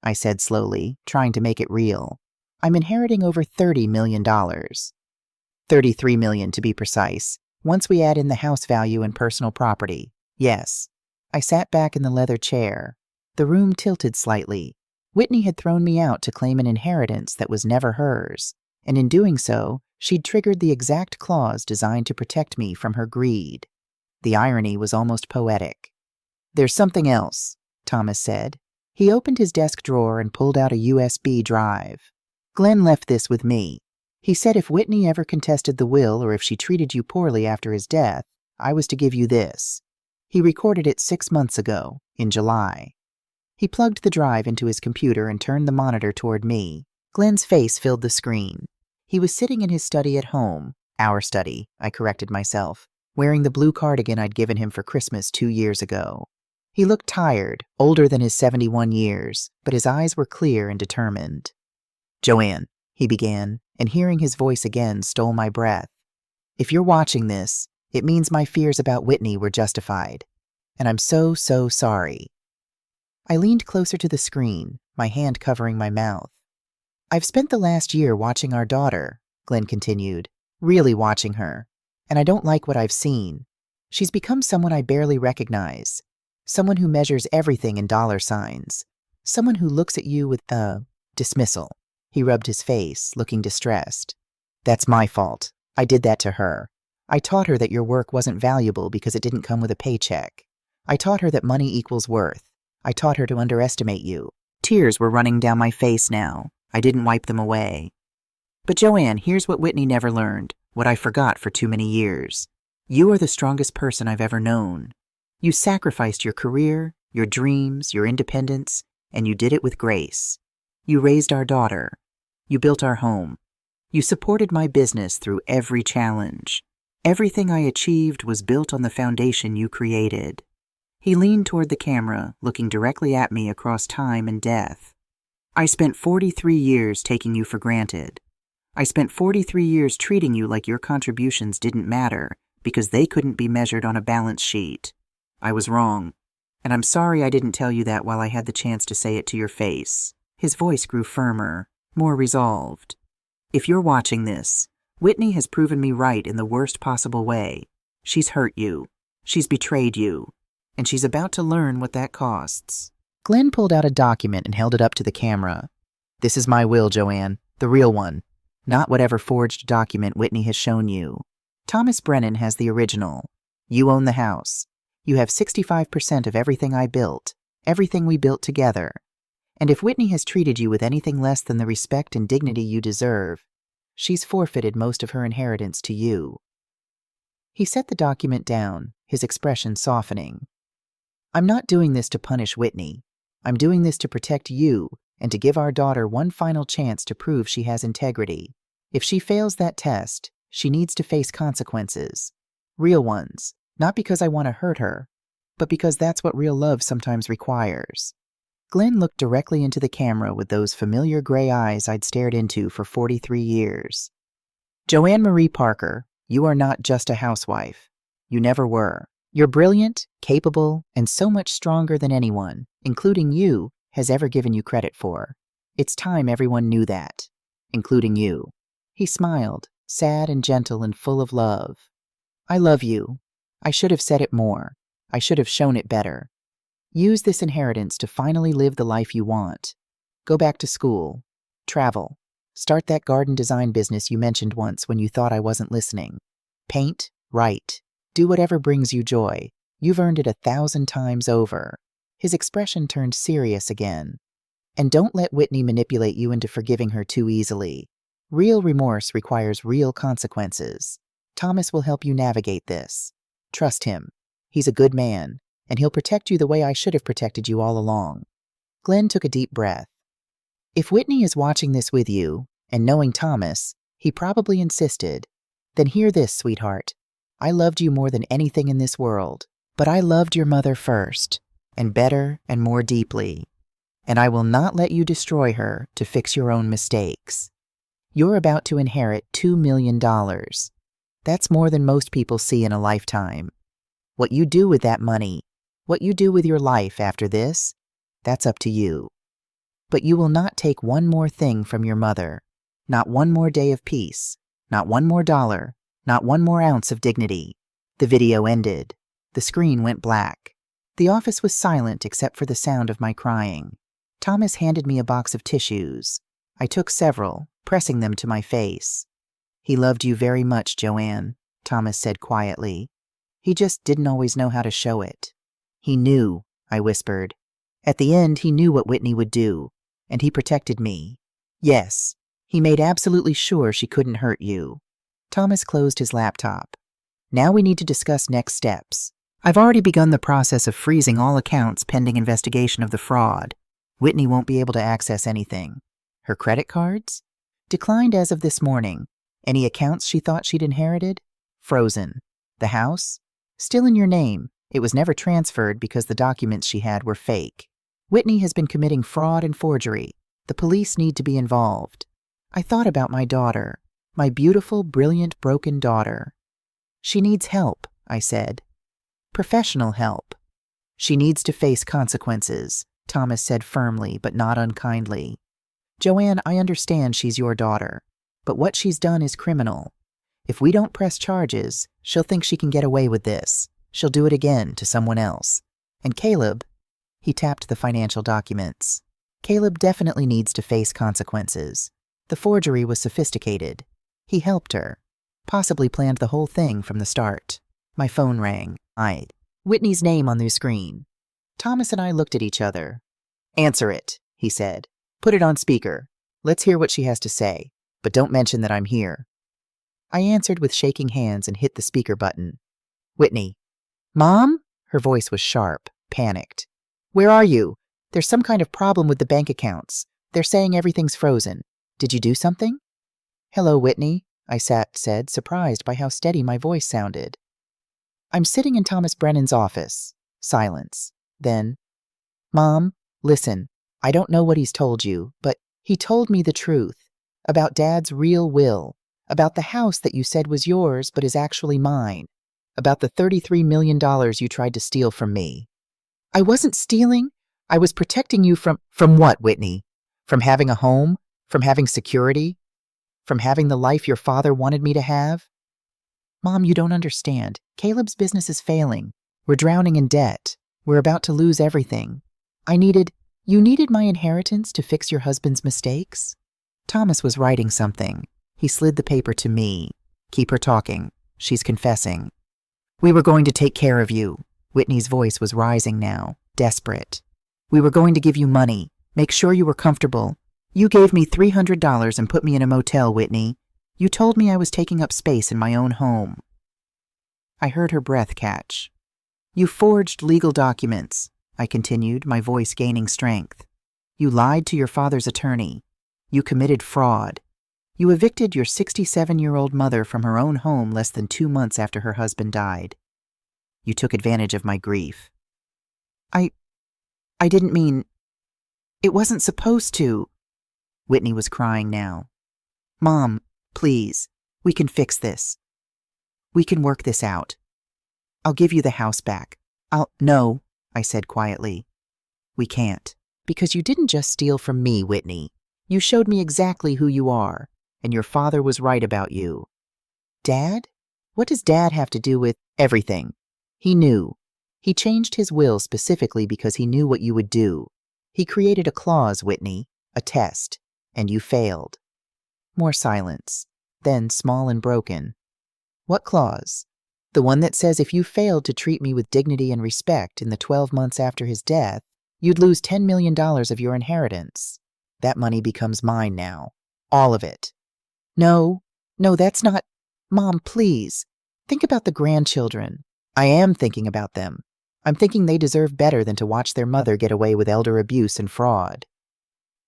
I said slowly, trying to make it real. I'm inheriting over $30 million. $33 million to be precise, once we add in the house value and personal property. Yes. I sat back in the leather chair. The room tilted slightly. Whitney had thrown me out to claim an inheritance that was never hers, and in doing so, she'd triggered the exact clause designed to protect me from her greed. The irony was almost poetic. There's something else, Thomas said. He opened his desk drawer and pulled out a USB drive. Glenn left this with me. He said if Whitney ever contested the will or if she treated you poorly after his death, I was to give you this. He recorded it 6 months ago, in July. He plugged the drive into his computer and turned the monitor toward me. Glenn's face filled the screen. He was sitting in his study at home, our study, I corrected myself, wearing the blue cardigan I'd given him for Christmas 2 years ago. He looked tired, older than his 71 years, but his eyes were clear and determined. Joanne, he began, and hearing his voice again stole my breath. If you're watching this, it means my fears about Whitney were justified. And I'm so sorry. I leaned closer to the screen, my hand covering my mouth. I've spent the last year watching our daughter, Glenn continued, really watching her, and I don't like what I've seen. She's become someone I barely recognize, someone who measures everything in dollar signs, someone who looks at you with, dismissal. He rubbed his face, looking distressed. That's my fault. I did that to her. I taught her that your work wasn't valuable because it didn't come with a paycheck. I taught her that money equals worth. I taught her to underestimate you. Tears were running down my face now. I didn't wipe them away. But Joanne, here's what Whitney never learned, what I forgot for too many years. You are the strongest person I've ever known. You sacrificed your career, your dreams, your independence, and you did it with grace. You raised our daughter. You built our home. You supported my business through every challenge. Everything I achieved was built on the foundation you created. He leaned toward the camera, looking directly at me across time and death. I spent 43 years taking you for granted. I spent 43 years treating you like your contributions didn't matter because they couldn't be measured on a balance sheet. I was wrong, and I'm sorry I didn't tell you that while I had the chance to say it to your face. His voice grew firmer, more resolved. If you're watching this, Whitney has proven me right in the worst possible way. She's hurt you. She's betrayed you. And she's about to learn what that costs. Glenn pulled out a document and held it up to the camera. This is my will, Joanne. The real one. Not whatever forged document Whitney has shown you. Thomas Brennan has the original. You own the house. You have 65% of everything I built. Everything we built together. And if Whitney has treated you with anything less than the respect and dignity you deserve, she's forfeited most of her inheritance to you. He set the document down, his expression softening. I'm not doing this to punish Whitney. I'm doing this to protect you and to give our daughter one final chance to prove she has integrity. If she fails that test, she needs to face consequences. Real ones, not because I want to hurt her, but because that's what real love sometimes requires. Glenn looked directly into the camera with those familiar gray eyes I'd stared into for 43 years. Joanne Marie Parker, you are not just a housewife. You never were. You're brilliant, capable, and so much stronger than anyone, including you, has ever given you credit for. It's time everyone knew that, including you. He smiled, sad and gentle and full of love. I love you. I should have said it more. I should have shown it better. Use this inheritance to finally live the life you want. Go back to school. Travel. Start that garden design business you mentioned once when you thought I wasn't listening. Paint, write, do whatever brings you joy. You've earned it 1,000 times over." His expression turned serious again. "And don't let Whitney manipulate you into forgiving her too easily. Real remorse requires real consequences. Thomas will help you navigate this. Trust him. He's a good man, and he'll protect you the way I should have protected you all along." Glenn took a deep breath. "If Whitney is watching this with you, and knowing Thomas, he probably insisted, then hear this, sweetheart. I loved you more than anything in this world, but I loved your mother first, and better and more deeply. And I will not let you destroy her to fix your own mistakes. You're about to inherit $2 million. That's more than most people see in a lifetime. What you do with that money, what you do with your life after this, that's up to you. But you will not take one more thing from your mother, not one more day of peace, not one more dollar, not one more ounce of dignity." The video ended. The screen went black. The office was silent except for the sound of my crying. Thomas handed me a box of tissues. I took several, pressing them to my face. "He loved you very much, Joanne," Thomas said quietly. "He just didn't always know how to show it." "He knew," I whispered. "At the end, he knew what Whitney would do, and he protected me. Yes, he made absolutely sure she couldn't hurt you." Thomas closed his laptop. "Now we need to discuss next steps. I've already begun the process of freezing all accounts pending investigation of the fraud. Whitney won't be able to access anything. Her credit cards? Declined as of this morning. Any accounts she thought she'd inherited? Frozen. The house? Still in your name. It was never transferred because the documents she had were fake. Whitney has been committing fraud and forgery. The police need to be involved." I thought about my daughter, my beautiful, brilliant, broken daughter. "She needs help," I said. "Professional help." "She needs to face consequences," Thomas said firmly but not unkindly. "Joanne, I understand she's your daughter, but what she's done is criminal. If we don't press charges, she'll think she can get away with this. She'll do it again to someone else. And Caleb," he tapped the financial documents, "Caleb definitely needs to face consequences. The forgery was sophisticated. He helped her, possibly planned the whole thing from the start." My phone rang. Whitney's name on the screen. Thomas and I looked at each other. "Answer it," he said. "Put it on speaker. Let's hear what she has to say, but don't mention that I'm here." I answered with shaking hands and hit the speaker button. "Whitney." "Mom?" Her voice was sharp, panicked. "Where are you? There's some kind of problem with the bank accounts. They're saying everything's frozen. Did you do something?" "Hello, Whitney," I said, surprised by how steady my voice sounded. "I'm sitting in Thomas Brennan's office." Silence. Then, "Mom, listen, I don't know what he's told you, but he told me the truth about Dad's real will, about the house that you said was yours but is actually mine, about the $33 million you tried to steal from me." "I wasn't stealing. I was protecting you from—" "From what, Whitney? From having a home? From having security? From having the life your father wanted me to have?" "Mom, you don't understand. Caleb's business is failing. We're drowning in debt. We're about to lose everything. You needed my inheritance to fix your husband's mistakes?" Thomas was writing something. He slid the paper to me. "Keep her talking. She's confessing." "We were going to take care of you." Whitney's voice was rising now, desperate. "We were going to give you money, make sure you were comfortable. You gave me $300 and put me in a motel, Whitney. You told me I was taking up space in my own home." I heard her breath catch. "You forged legal documents," I continued, my voice gaining strength. "You lied to your father's attorney. You committed fraud. You evicted your 67-year-old mother from her own home less than 2 months after her husband died. You took advantage of my grief." I didn't mean... It wasn't supposed to." Whitney was crying now. "Mom, please, we can fix this. We can work this out. I'll give you the house back. No," I said quietly. "We can't. Because you didn't just steal from me, Whitney. You showed me exactly who you are, and your father was right about you." "Dad? What does Dad have to do with—" "Everything. He knew. He changed his will specifically because he knew what you would do. He created a clause, Whitney, a test, and you failed. More silence. Then, small and broken. What clause? The one that says if you failed to treat me with dignity and respect in the 12 months after his death, you'd lose $10 million of your inheritance. That money becomes mine now. All of it. No, that's not. Mom, please. Think about the grandchildren. I am thinking about them. I'm thinking they deserve better than to watch their mother get away with elder abuse and fraud.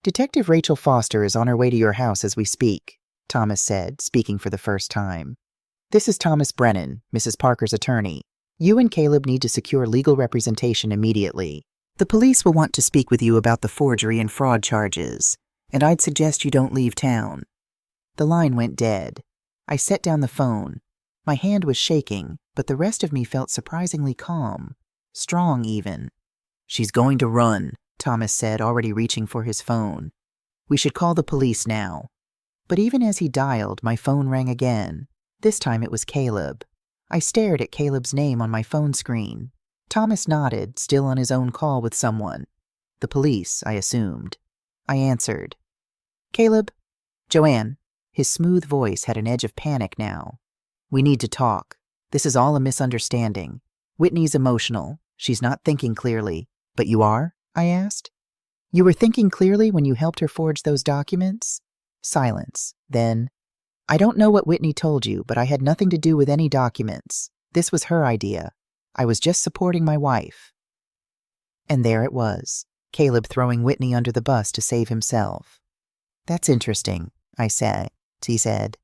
Detective Rachel Foster is on her way to your house as we speak, Thomas said, speaking for the first time. This is Thomas Brennan, Mrs. Parker's attorney. You and Caleb need to secure legal representation immediately. The police will want to speak with you about the forgery and fraud charges, and I'd suggest you don't leave town. The line went dead. I set down the phone. My hand was shaking, but the rest of me felt surprisingly calm. Strong, even. She's going to run, Thomas said, already reaching for his phone. We should call the police now. But even as he dialed, my phone rang again. This time it was Caleb. I stared at Caleb's name on my phone screen. Thomas nodded, still on his own call with someone. The police, I assumed. I answered. Caleb? Joanne. His smooth voice had an edge of panic now. We need to talk. This is all a misunderstanding. Whitney's emotional. She's not thinking clearly. But you are? I asked. You were thinking clearly when you helped her forge those documents? Silence. Then, I don't know what Whitney told you, but I had nothing to do with any documents. This was her idea. I was just supporting my wife. And there it was, Caleb throwing Whitney under the bus to save himself. That's interesting, he said,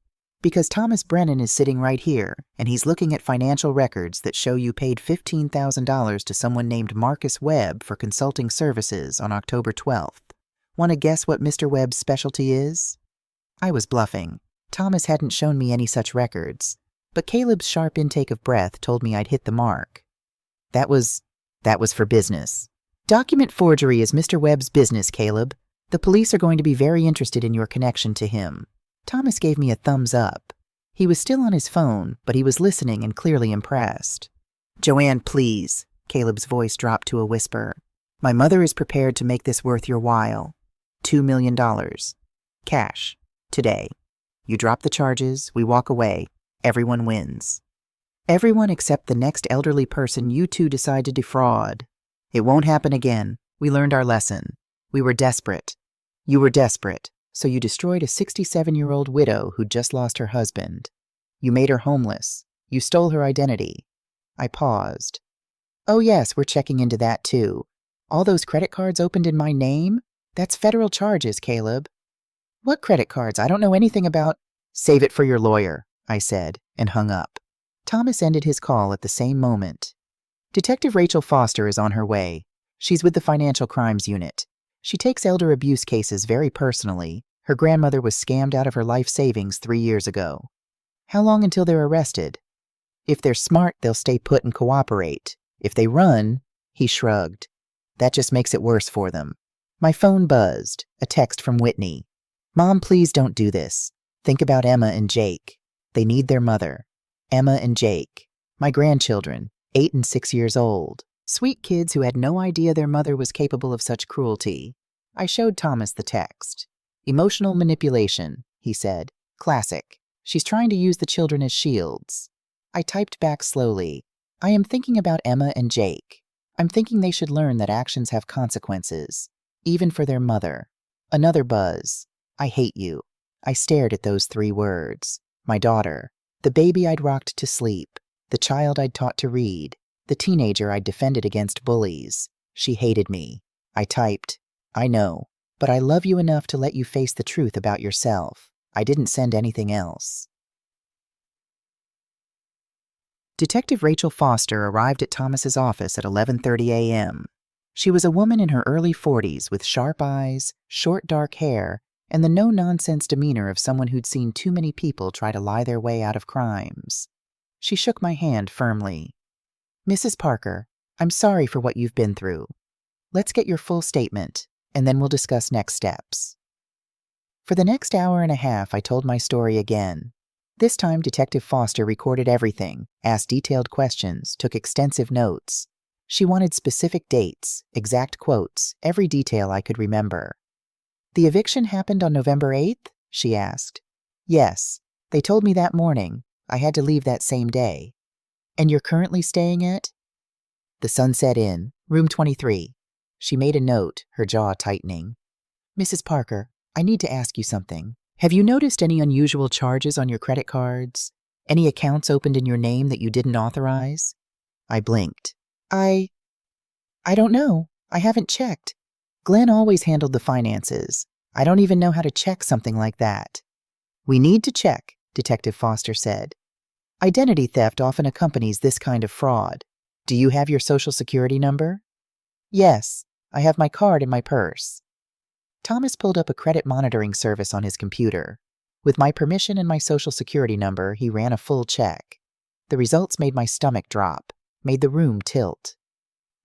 because Thomas Brennan is sitting right here, and he's looking at financial records that show you paid $15,000 to someone named Marcus Webb for consulting services on October 12th. Want to guess what Mr. Webb's specialty is? I was bluffing. Thomas hadn't shown me any such records, but Caleb's sharp intake of breath told me I'd hit the mark. That was for business. Document forgery is Mr. Webb's business, Caleb. The police are going to be very interested in your connection to him. Thomas gave me a thumbs up. He was still on his phone, but he was listening and clearly impressed. Joanne, please. Caleb's voice dropped to a whisper. My mother is prepared to make this worth your while. $2 million. Cash. Today. You drop the charges, we walk away. Everyone wins. Everyone except the next elderly person you two decide to defraud. It won't happen again. We learned our lesson. We were desperate. You were desperate, so you destroyed a 67-year-old widow who'd just lost her husband. You made her homeless. You stole her identity. I paused. Oh yes, we're checking into that too. All those credit cards opened in my name? That's federal charges, Caleb. What credit cards? I don't know anything about. Save it for your lawyer, I said, and hung up. Thomas ended his call at the same moment. Detective Rachel Foster is on her way. She's with the Financial Crimes Unit. She takes elder abuse cases very personally. Her grandmother was scammed out of her life savings 3 years ago. How long until they're arrested? If they're smart, they'll stay put and cooperate. If they run, he shrugged. That just makes it worse for them. My phone buzzed. A text from Whitney. Mom, please don't do this. Think about Emma and Jake. They need their mother. Emma and Jake. My grandchildren, 8 and 6 years old. Sweet kids who had no idea their mother was capable of such cruelty. I showed Thomas the text. Emotional manipulation, he said. Classic. She's trying to use the children as shields. I typed back slowly. I am thinking about Emma and Jake. I'm thinking they should learn that actions have consequences, even for their mother. Another buzz. I hate you. I stared at those 3 words. My daughter. The baby I'd rocked to sleep. The child I'd taught to read. The teenager I'd defended against bullies. She hated me. I typed, I know, but I love you enough to let you face the truth about yourself. I didn't send anything else. Detective Rachel Foster arrived at Thomas's office at 11:30 a.m. She was a woman in her early 40s with sharp eyes, short dark hair, and the no-nonsense demeanor of someone who'd seen too many people try to lie their way out of crimes. She shook my hand firmly. Mrs. Parker, I'm sorry for what you've been through. Let's get your full statement, and then we'll discuss next steps. For the next hour and a half, I told my story again. This time, Detective Foster recorded everything, asked detailed questions, took extensive notes. She wanted specific dates, exact quotes, every detail I could remember. The eviction happened on November 8th? She asked. Yes, they told me that morning. I had to leave that same day. And you're currently staying at? The Sunset Inn, room 23. She made a note, her jaw tightening. Mrs. Parker, I need to ask you something. Have you noticed any unusual charges on your credit cards? Any accounts opened in your name that you didn't authorize? I blinked. I don't know. I haven't checked. Glenn always handled the finances. I don't even know how to check something like that. We need to check, Detective Foster said. Identity theft often accompanies this kind of fraud. Do you have your Social Security number? Yes, I have my card in my purse. Thomas pulled up a credit monitoring service on his computer. With my permission and my Social Security number, he ran a full check. The results made my stomach drop, made the room tilt.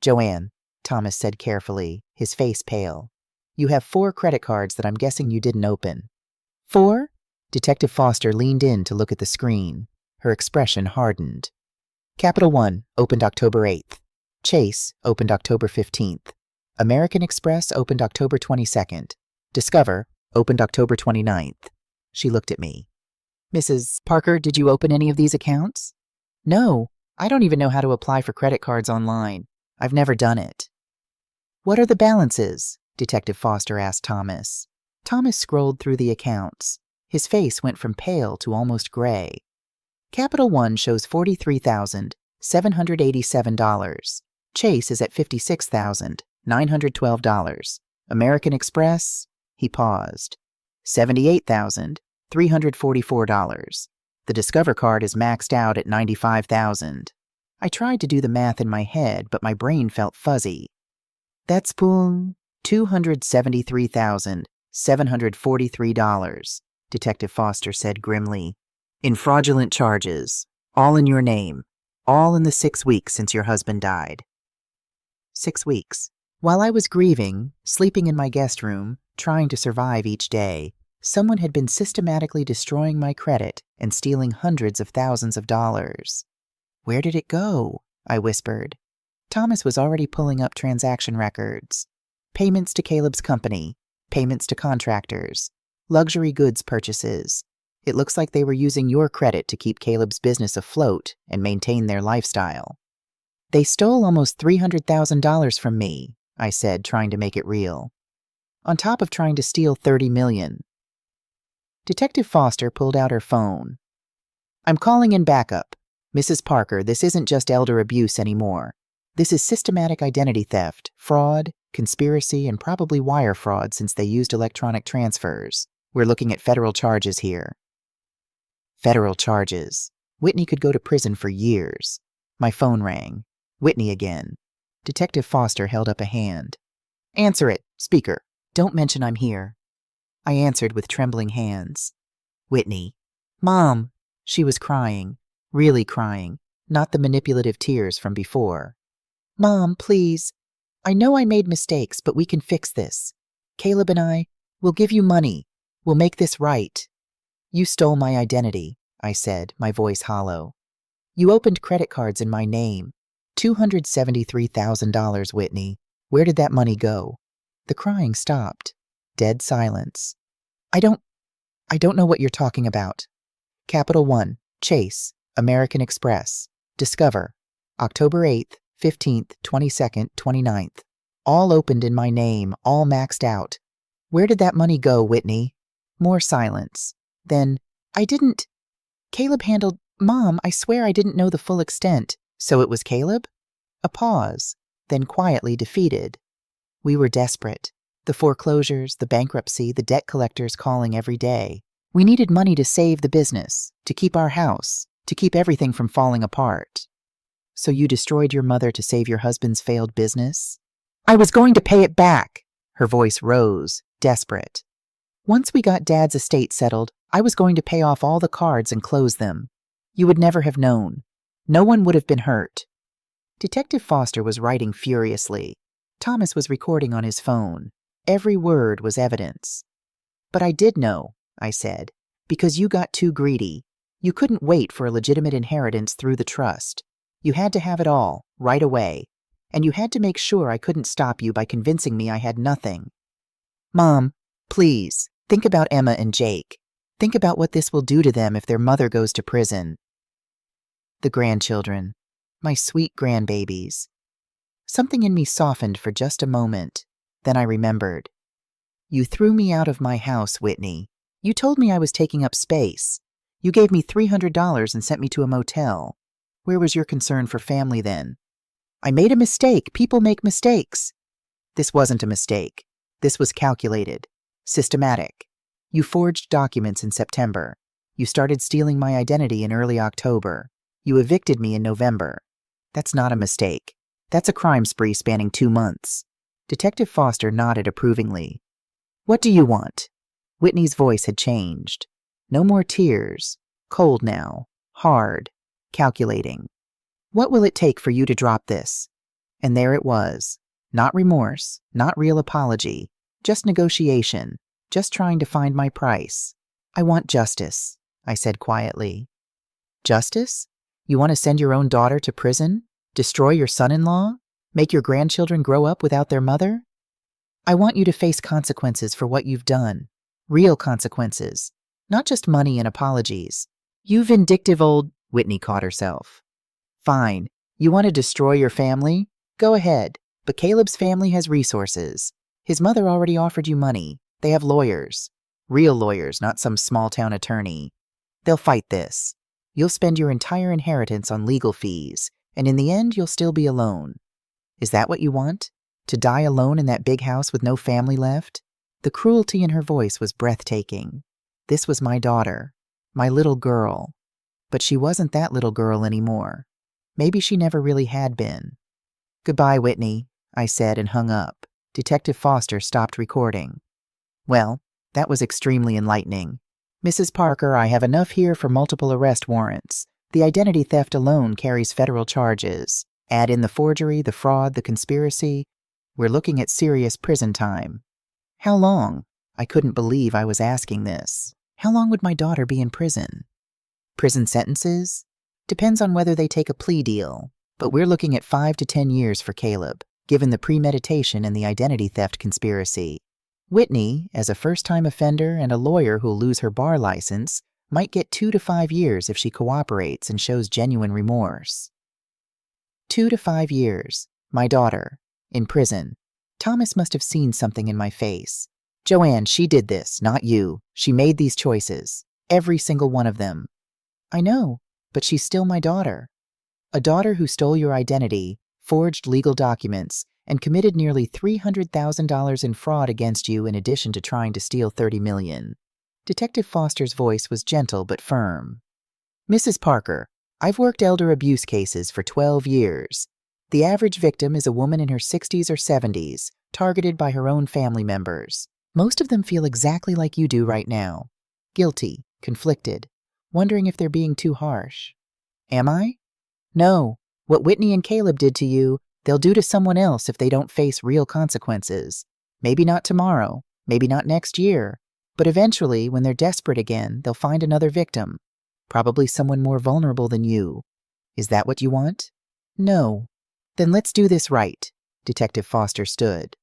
Joanne, Thomas said carefully, his face pale. You have 4 credit cards that I'm guessing you didn't open. 4? Detective Foster leaned in to look at the screen. Her expression hardened. Capital One, opened October 8th. Chase, opened October 15th. American Express, opened October 22nd. Discover, opened October 29th. She looked at me. Mrs. Parker, did you open any of these accounts? No, I don't even know how to apply for credit cards online. I've never done it. What are the balances? Detective Foster asked Thomas. Thomas scrolled through the accounts. His face went from pale to almost gray. Capital One shows $43,787. Chase is at $56,912. American Express, he paused, $78,344. The Discover card is maxed out at $95,000. I tried to do the math in my head, but my brain felt fuzzy. That's $273,743, Detective Foster said grimly. In fraudulent charges, all in your name, all in the 6 weeks since your husband died. 6 weeks. While I was grieving, sleeping in my guest room, trying to survive each day, someone had been systematically destroying my credit and stealing hundreds of thousands of dollars. Where did it go? I whispered. Thomas was already pulling up transaction records. Payments to Caleb's company, payments to contractors, luxury goods purchases. It looks like they were using your credit to keep Caleb's business afloat and maintain their lifestyle. They stole almost $300,000 from me, I said, trying to make it real. On top of trying to steal $30 million. Detective Foster pulled out her phone. I'm calling in backup. Mrs. Parker, this isn't just elder abuse anymore. This is systematic identity theft, fraud, conspiracy, and probably wire fraud since they used electronic transfers. We're looking at federal charges here. Federal charges. Whitney could go to prison for years. My phone rang. Whitney again. Detective Foster held up a hand. Answer it, speaker. Don't mention I'm here. I answered with trembling hands. Whitney. Mom. She was crying. Really crying. Not the manipulative tears from before. Mom, please. I know I made mistakes, but we can fix this. Caleb and I, we'll give you money. We'll make this right. You stole my identity, I said, my voice hollow. You opened credit cards in my name. $273,000, Whitney. Where did that money go? The crying stopped. Dead silence. I don't know what you're talking about. Capital One, Chase, American Express, Discover, October 8th, 15th, 22nd, 29th. All opened in my name, all maxed out. Where did that money go, Whitney? More silence. Then, Caleb handled, Mom, I swear I didn't know the full extent. So it was Caleb? A pause, then quietly defeated. We were desperate. The foreclosures, the bankruptcy, the debt collectors calling every day. We needed money to save the business, to keep our house, to keep everything from falling apart. So you destroyed your mother to save your husband's failed business? I was going to pay it back. Her voice rose, desperate. Once we got Dad's estate settled, I was going to pay off all the cards and close them. You would never have known. No one would have been hurt. Detective Foster was writing furiously. Thomas was recording on his phone. Every word was evidence. But I did know, I said, because you got too greedy. You couldn't wait for a legitimate inheritance through the trust. You had to have it all, right away. And you had to make sure I couldn't stop you by convincing me I had nothing. Mom, please, think about Emma and Jake. Think about what this will do to them if their mother goes to prison. The grandchildren. My sweet grandbabies. Something in me softened for just a moment. Then I remembered. You threw me out of my house, Whitney. You told me I was taking up space. You gave me $300 and sent me to a motel. Where was your concern for family then? I made a mistake. People make mistakes. This wasn't a mistake. This was calculated. Systematic. You forged documents in September. You started stealing my identity in early October. You evicted me in November. That's not a mistake. That's a crime spree spanning 2 months. Detective Foster nodded approvingly. What do you want? Whitney's voice had changed. No more tears. Cold now. Hard. Calculating. What will it take for you to drop this? And there it was. Not remorse, not real apology, just negotiation, just trying to find my price. I want justice, I said quietly. Justice? You want to send your own daughter to prison? Destroy your son-in-law? Make your grandchildren grow up without their mother? I want you to face consequences for what you've done. Real consequences. Not just money and apologies. You vindictive old... Whitney caught herself. Fine. You want to destroy your family? Go ahead. But Caleb's family has resources. His mother already offered you money. They have lawyers. Real lawyers, not some small-town attorney. They'll fight this. You'll spend your entire inheritance on legal fees, and in the end, you'll still be alone. Is that what you want? To die alone in that big house with no family left? The cruelty in her voice was breathtaking. This was my daughter. My little girl. But she wasn't that little girl anymore. Maybe she never really had been. Goodbye, Whitney, I said and hung up. Detective Foster stopped recording. Well, that was extremely enlightening. Mrs. Parker, I have enough here for multiple arrest warrants. The identity theft alone carries federal charges. Add in the forgery, the fraud, the conspiracy. We're looking at serious prison time. How long? I couldn't believe I was asking this. How long would my daughter be in prison? Prison sentences? Depends on whether they take a plea deal, but we're looking at 5 to 10 years for Caleb, given the premeditation and the identity theft conspiracy. Whitney, as a first-time offender and a lawyer who'll lose her bar license, might get 2 to 5 years if she cooperates and shows genuine remorse. 2 to 5 years. My daughter. In prison. Thomas must have seen something in my face. Joanne, she did this, not you. She made these choices. Every single one of them. I know, but she's still my daughter. A daughter who stole your identity, forged legal documents, and committed nearly $300,000 in fraud against you in addition to trying to steal $30 million. Detective Foster's voice was gentle but firm. Mrs. Parker, I've worked elder abuse cases for 12 years. The average victim is a woman in her 60s or 70s, targeted by her own family members. Most of them feel exactly like you do right now. Guilty, conflicted, wondering if they're being too harsh. Am I? No. What Whitney and Caleb did to you, they'll do to someone else if they don't face real consequences. Maybe not tomorrow, maybe not next year, but eventually, when they're desperate again, they'll find another victim. Probably someone more vulnerable than you. Is that what you want? No. Then let's do this right. Detective Foster stood.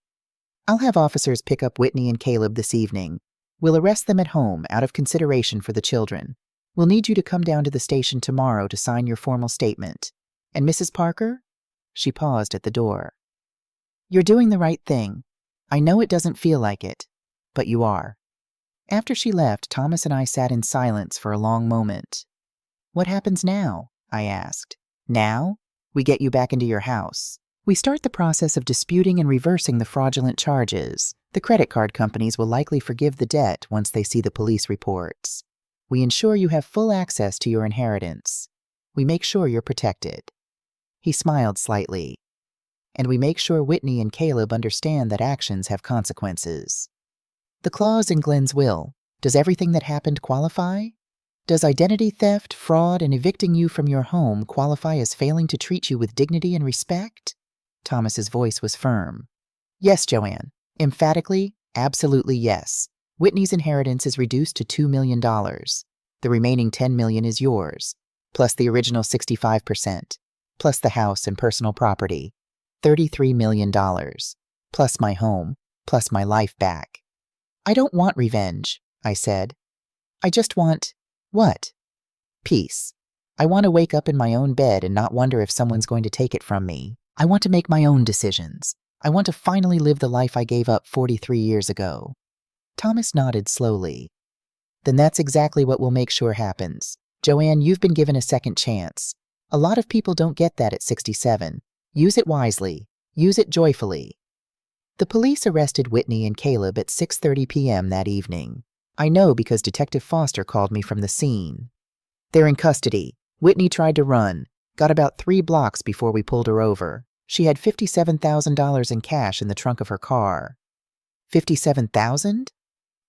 I'll have officers pick up Whitney and Caleb this evening. We'll arrest them at home out of consideration for the children. We'll need you to come down to the station tomorrow to sign your formal statement. And Mrs. Parker? She paused at the door. You're doing the right thing. I know it doesn't feel like it, but you are. After she left, Thomas and I sat in silence for a long moment. What happens now? I asked. Now? We get you back into your house. We start the process of disputing and reversing the fraudulent charges. The credit card companies will likely forgive the debt once they see the police reports. We ensure you have full access to your inheritance. We make sure you're protected. He smiled slightly. And we make sure Whitney and Caleb understand that actions have consequences. The clause in Glenn's will, does everything that happened qualify? Does identity theft, fraud, and evicting you from your home qualify as failing to treat you with dignity and respect? Thomas's voice was firm. Yes, Joanne. Emphatically, absolutely yes. Whitney's inheritance is reduced to $2 million. The remaining $10 million is yours, plus the original 65%, plus the house and personal property. $33 million, plus my home, plus my life back. I don't want revenge, I said. I just want… What? Peace. I want to wake up in my own bed and not wonder if someone's going to take it from me. I want to make my own decisions. I want to finally live the life I gave up 43 years ago. Thomas nodded slowly. Then that's exactly what we'll make sure happens. Joanne, you've been given a second chance. A lot of people don't get that at 67. Use it wisely. Use it joyfully. The police arrested Whitney and Caleb at 6:30 p.m. that evening. I know because Detective Foster called me from the scene. They're in custody. Whitney tried to run, got about 3 blocks before we pulled her over. She had $57,000 in cash in the trunk of her car. $57,000?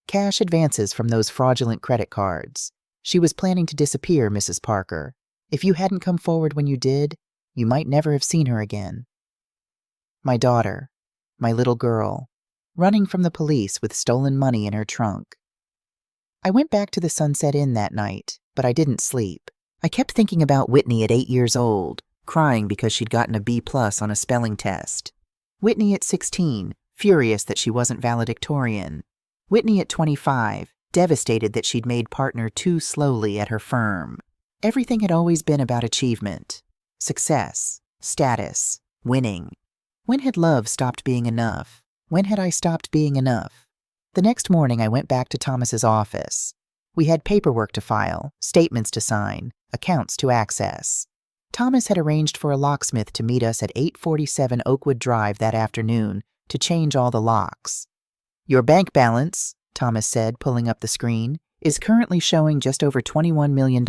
Cash advances from those fraudulent credit cards. She was planning to disappear, Mrs. Parker. If you hadn't come forward when you did, you might never have seen her again. My daughter, my little girl, running from the police with stolen money in her trunk. I went back to the Sunset Inn that night, but I didn't sleep. I kept thinking about Whitney at 8 years old, crying because she'd gotten a B+ on a spelling test. Whitney at 16, furious that she wasn't valedictorian. Whitney at 25, devastated that she'd made partner too slowly at her firm. Everything had always been about achievement, success, status, winning. When had love stopped being enough? When had I stopped being enough? The next morning I went back to Thomas's office. We had paperwork to file, statements to sign, accounts to access. Thomas had arranged for a locksmith to meet us at 847 Oakwood Drive that afternoon to change all the locks. Your bank balance, Thomas said, pulling up the screen, is currently showing just over $21 million.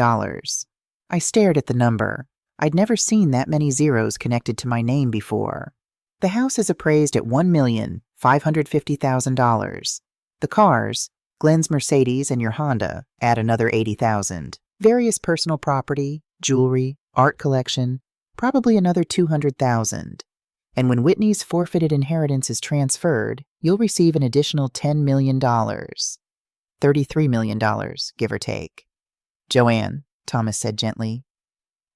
I stared at the number. I'd never seen that many zeros connected to my name before. The house is appraised at $1,550,000. The cars, Glenn's Mercedes and your Honda, add another $80,000. Various personal property, jewelry, art collection, probably another $200,000. And when Whitney's forfeited inheritance is transferred, you'll receive an additional $10 million. $33 million, give or take. Joanne, Thomas said gently,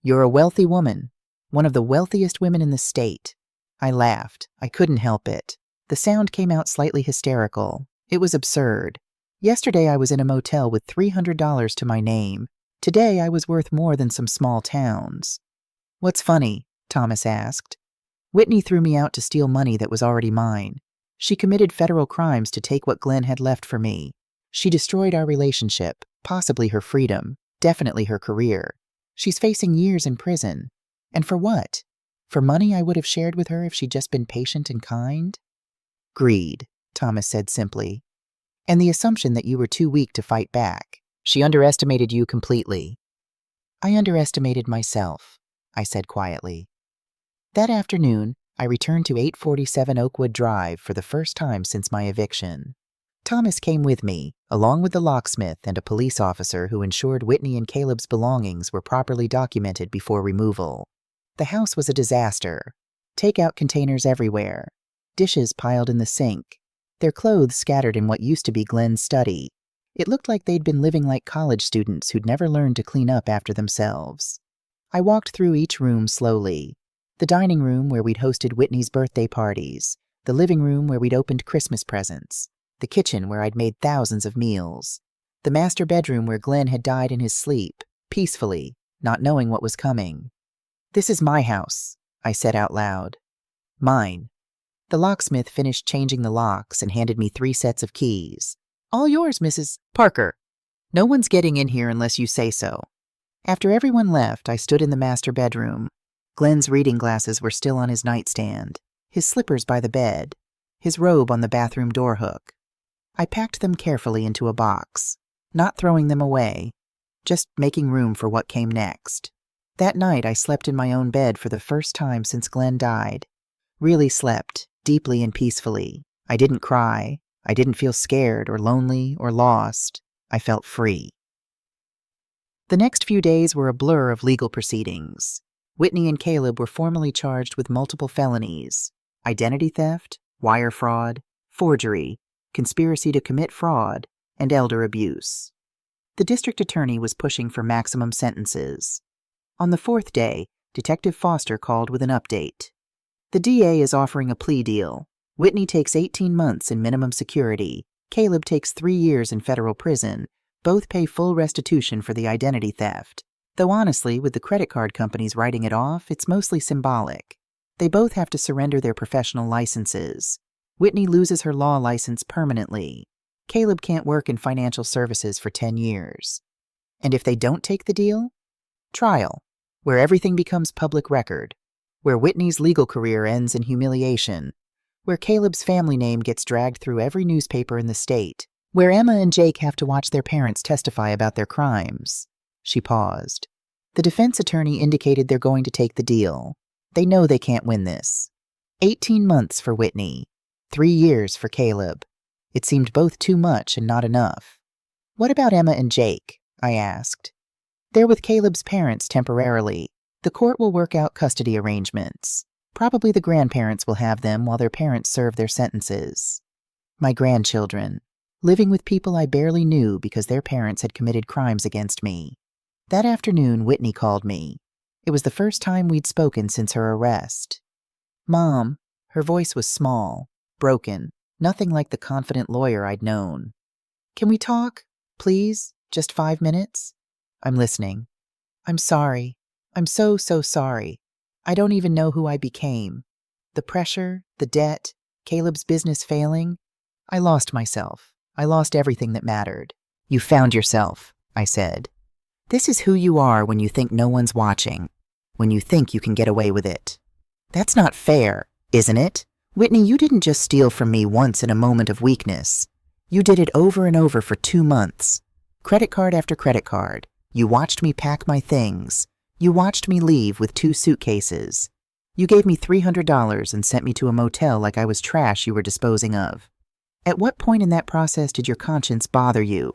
you're a wealthy woman, one of the wealthiest women in the state. I laughed. I couldn't help it. The sound came out slightly hysterical. It was absurd. Yesterday I was in a motel with $300 to my name. Today I was worth more than some small towns. What's funny? Thomas asked. Whitney threw me out to steal money that was already mine. She committed federal crimes to take what Glenn had left for me. She destroyed our relationship, possibly her freedom, definitely her career. She's facing years in prison. And for what? For money I would have shared with her if she'd just been patient and kind? Greed, Thomas said simply. And the assumption that you were too weak to fight back. She underestimated you completely. I underestimated myself, I said quietly. That afternoon, I returned to 847 Oakwood Drive for the first time since my eviction. Thomas came with me, along with the locksmith and a police officer who ensured Whitney and Caleb's belongings were properly documented before removal. The house was a disaster. Takeout containers everywhere. Dishes piled in the sink. Their clothes scattered in what used to be Glenn's study. It looked like they'd been living like college students who'd never learned to clean up after themselves. I walked through each room slowly. The dining room where we'd hosted Whitney's birthday parties. The living room where we'd opened Christmas presents. The kitchen where I'd made thousands of meals. The master bedroom where Glenn had died in his sleep, peacefully, not knowing what was coming. This is my house, I said out loud. Mine. The locksmith finished changing the locks and handed me 3 sets of keys. All yours, Mrs. Parker. No one's getting in here unless you say so. After everyone left, I stood in the master bedroom. Glenn's reading glasses were still on his nightstand, his slippers by the bed, his robe on the bathroom door hook. I packed them carefully into a box, not throwing them away, just making room for what came next. That night, I slept in my own bed for the first time since Glenn died. Really slept, deeply and peacefully. I didn't cry. I didn't feel scared or lonely or lost. I felt free. The next few days were a blur of legal proceedings. Whitney and Caleb were formally charged with multiple felonies: identity theft, wire fraud, forgery, conspiracy to commit fraud, and elder abuse. The district attorney was pushing for maximum sentences. On the 4th day, Detective Foster called with an update. The DA is offering a plea deal. Whitney takes 18 months in minimum security. Caleb takes 3 years in federal prison, Both pay full restitution for the identity theft. Though honestly, with the credit card companies writing it off, it's mostly symbolic. They both have to surrender their professional licenses. Whitney loses her law license permanently. Caleb can't work in financial services for 10 years. And if they don't take the deal? Trial, where everything becomes public record, where Whitney's legal career ends in humiliation, where Caleb's family name gets dragged through every newspaper in the state, where Emma and Jake have to watch their parents testify about their crimes. She paused. The defense attorney indicated they're going to take the deal. They know they can't win this. 18 months for Whitney. 3 years for Caleb. It seemed both too much and not enough. What about Emma and Jake? I asked. They're with Caleb's parents temporarily. The court will work out custody arrangements. Probably the grandparents will have them while their parents serve their sentences. My grandchildren, living with people I barely knew because their parents had committed crimes against me. That afternoon, Whitney called me. It was the first time we'd spoken since her arrest. Mom, her voice was small, broken, nothing like the confident lawyer I'd known. Can we talk? Please? Just 5 minutes? I'm listening. I'm sorry. I'm so sorry. I don't even know who I became. The pressure, the debt, Caleb's business failing. I lost myself. I lost everything that mattered. You found yourself, I said. This is who you are when you think no one's watching, when you think you can get away with it. That's not fair, isn't it? Whitney, you didn't just steal from me once in a moment of weakness. You did it over and over for 2 months. Credit card after credit card. You watched me pack my things. You watched me leave with 2 suitcases. You gave me $300 and sent me to a motel like I was trash you were disposing of. At what point in that process did your conscience bother you?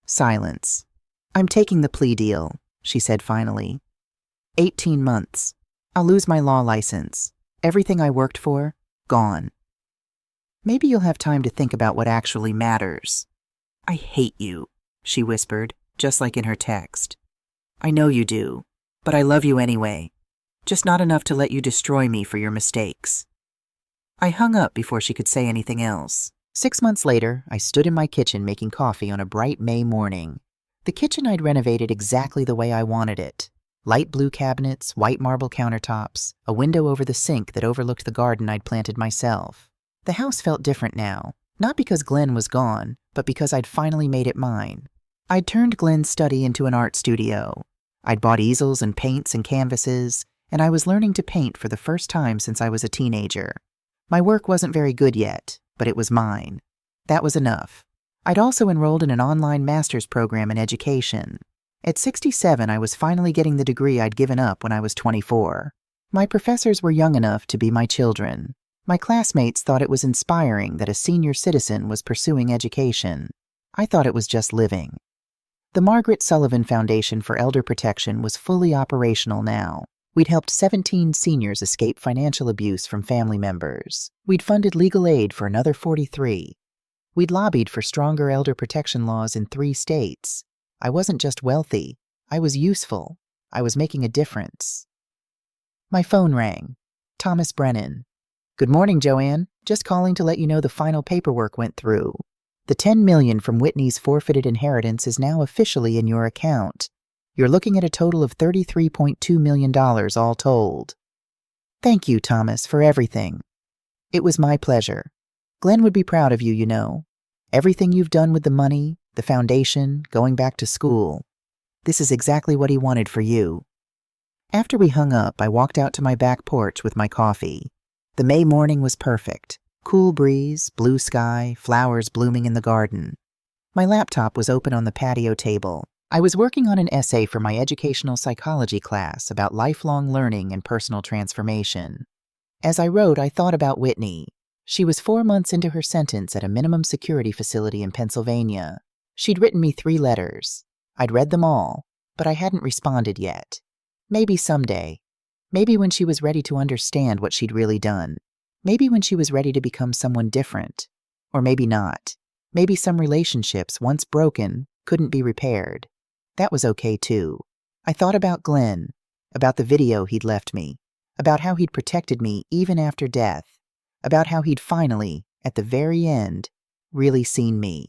Silence. I'm taking the plea deal, she said finally. 18 months. I'll lose my law license. Everything I worked for, gone. Maybe you'll have time to think about what actually matters. I hate you, she whispered, just like in her text. I know you do, but I love you anyway. Just not enough to let you destroy me for your mistakes. I hung up before she could say anything else. 6 months later, I stood in my kitchen making coffee on a bright May morning. The kitchen I'd renovated exactly the way I wanted it. Light blue cabinets, white marble countertops, a window over the sink that overlooked the garden I'd planted myself. The house felt different now, not because Glenn was gone, but because I'd finally made it mine. I'd turned Glenn's study into an art studio. I'd bought easels and paints and canvases, and I was learning to paint for the first time since I was a teenager. My work wasn't very good yet, but it was mine. That was enough. I'd also enrolled in an online master's program in education. At 67, I was finally getting the degree I'd given up when I was 24. My professors were young enough to be my children. My classmates thought it was inspiring that a senior citizen was pursuing education. I thought it was just living. The Margaret Sullivan Foundation for Elder Protection was fully operational now. We'd helped 17 seniors escape financial abuse from family members. We'd funded legal aid for another 43. We'd lobbied for stronger elder protection laws in 3 states. I wasn't just wealthy. I was useful. I was making a difference. My phone rang. Thomas Brennan. Good morning, Joanne. Just calling to let you know the final paperwork went through. The $10 million from Whitney's forfeited inheritance is now officially in your account. You're looking at a total of $33.2 million all told. Thank you, Thomas, for everything. It was my pleasure. Glenn would be proud of you, you know. Everything you've done with the money, the foundation, going back to school. This is exactly what he wanted for you. After we hung up, I walked out to my back porch with my coffee. The May morning was perfect. Cool breeze, blue sky, flowers blooming in the garden. My laptop was open on the patio table. I was working on an essay for my educational psychology class about lifelong learning and personal transformation. As I wrote, I thought about Whitney. She was 4 months into her sentence at a minimum security facility in Pennsylvania. She'd written me 3 letters. I'd read them all, but I hadn't responded yet. Maybe someday. Maybe when she was ready to understand what she'd really done. Maybe when she was ready to become someone different. Or maybe not. Maybe some relationships, once broken, couldn't be repaired. That was okay too. I thought about Glenn, about the video he'd left me, about how he'd protected me even after death, about how he'd finally, at the very end, really seen me.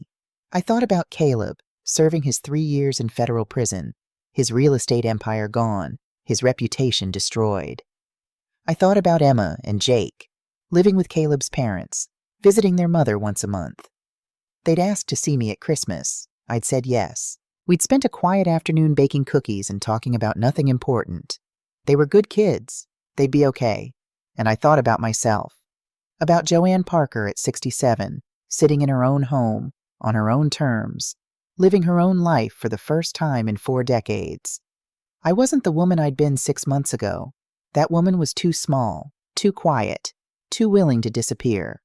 I thought about Caleb, serving his 3 years in federal prison, his real estate empire gone, his reputation destroyed. I thought about Emma and Jake, living with Caleb's parents, visiting their mother once a month. They'd asked to see me at Christmas. I'd said yes. We'd spent a quiet afternoon baking cookies and talking about nothing important. They were good kids. They'd be okay. And I thought about myself. About Joanne Parker at 67, sitting in her own home, on her own terms, living her own life for the first time in 4 decades. I wasn't the woman I'd been 6 months ago. That woman was too small, too quiet, too willing to disappear.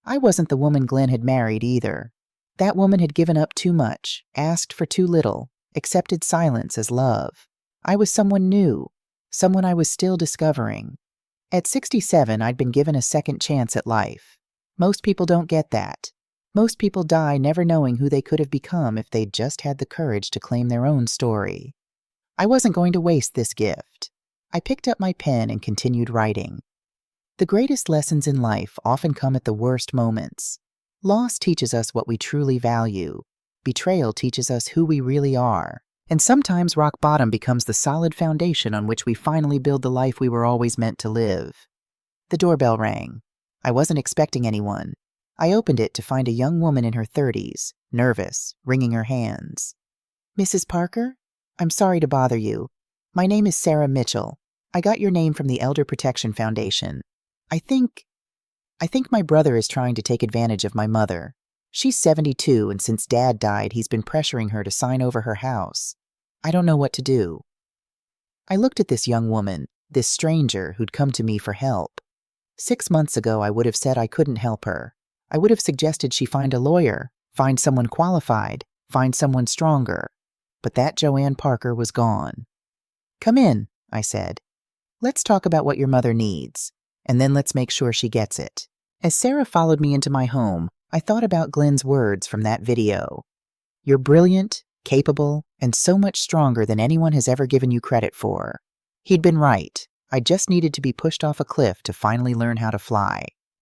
I wasn't the woman Glenn had married either. That woman had given up too much, asked for too little, accepted silence as love. I was someone new, someone I was still discovering. At 67, I'd been given a second chance at life. Most people don't get that. Most people die never knowing who they could have become if they'd just had the courage to claim their own story. I wasn't going to waste this gift. I picked up my pen and continued writing. The greatest lessons in life often come at the worst moments. Loss teaches us what we truly value. Betrayal teaches us who we really are. And sometimes rock bottom becomes the solid foundation on which we finally build the life we were always meant to live. The doorbell rang. I wasn't expecting anyone. I opened it to find a young woman in her 30s, nervous, wringing her hands. "Mrs. Parker? I'm sorry to bother you. My name is Sarah Mitchell. I got your name from the Elder Protection Foundation. I think my brother is trying to take advantage of my mother. She's 72, and since Dad died, he's been pressuring her to sign over her house. I don't know what to do." I looked at this young woman, this stranger who'd come to me for help. 6 months ago, I would have said I couldn't help her. I would have suggested she find a lawyer, find someone qualified, find someone stronger. But that Joanne Parker was gone. "Come in," I said. "Let's talk about what your mother needs, and then let's make sure she gets it." As Sarah followed me into my home, I thought about Glenn's words from that video. "You're brilliant, capable, and so much stronger than anyone has ever given you credit for." He'd been right. I just needed to be pushed off a cliff to finally learn how to fly.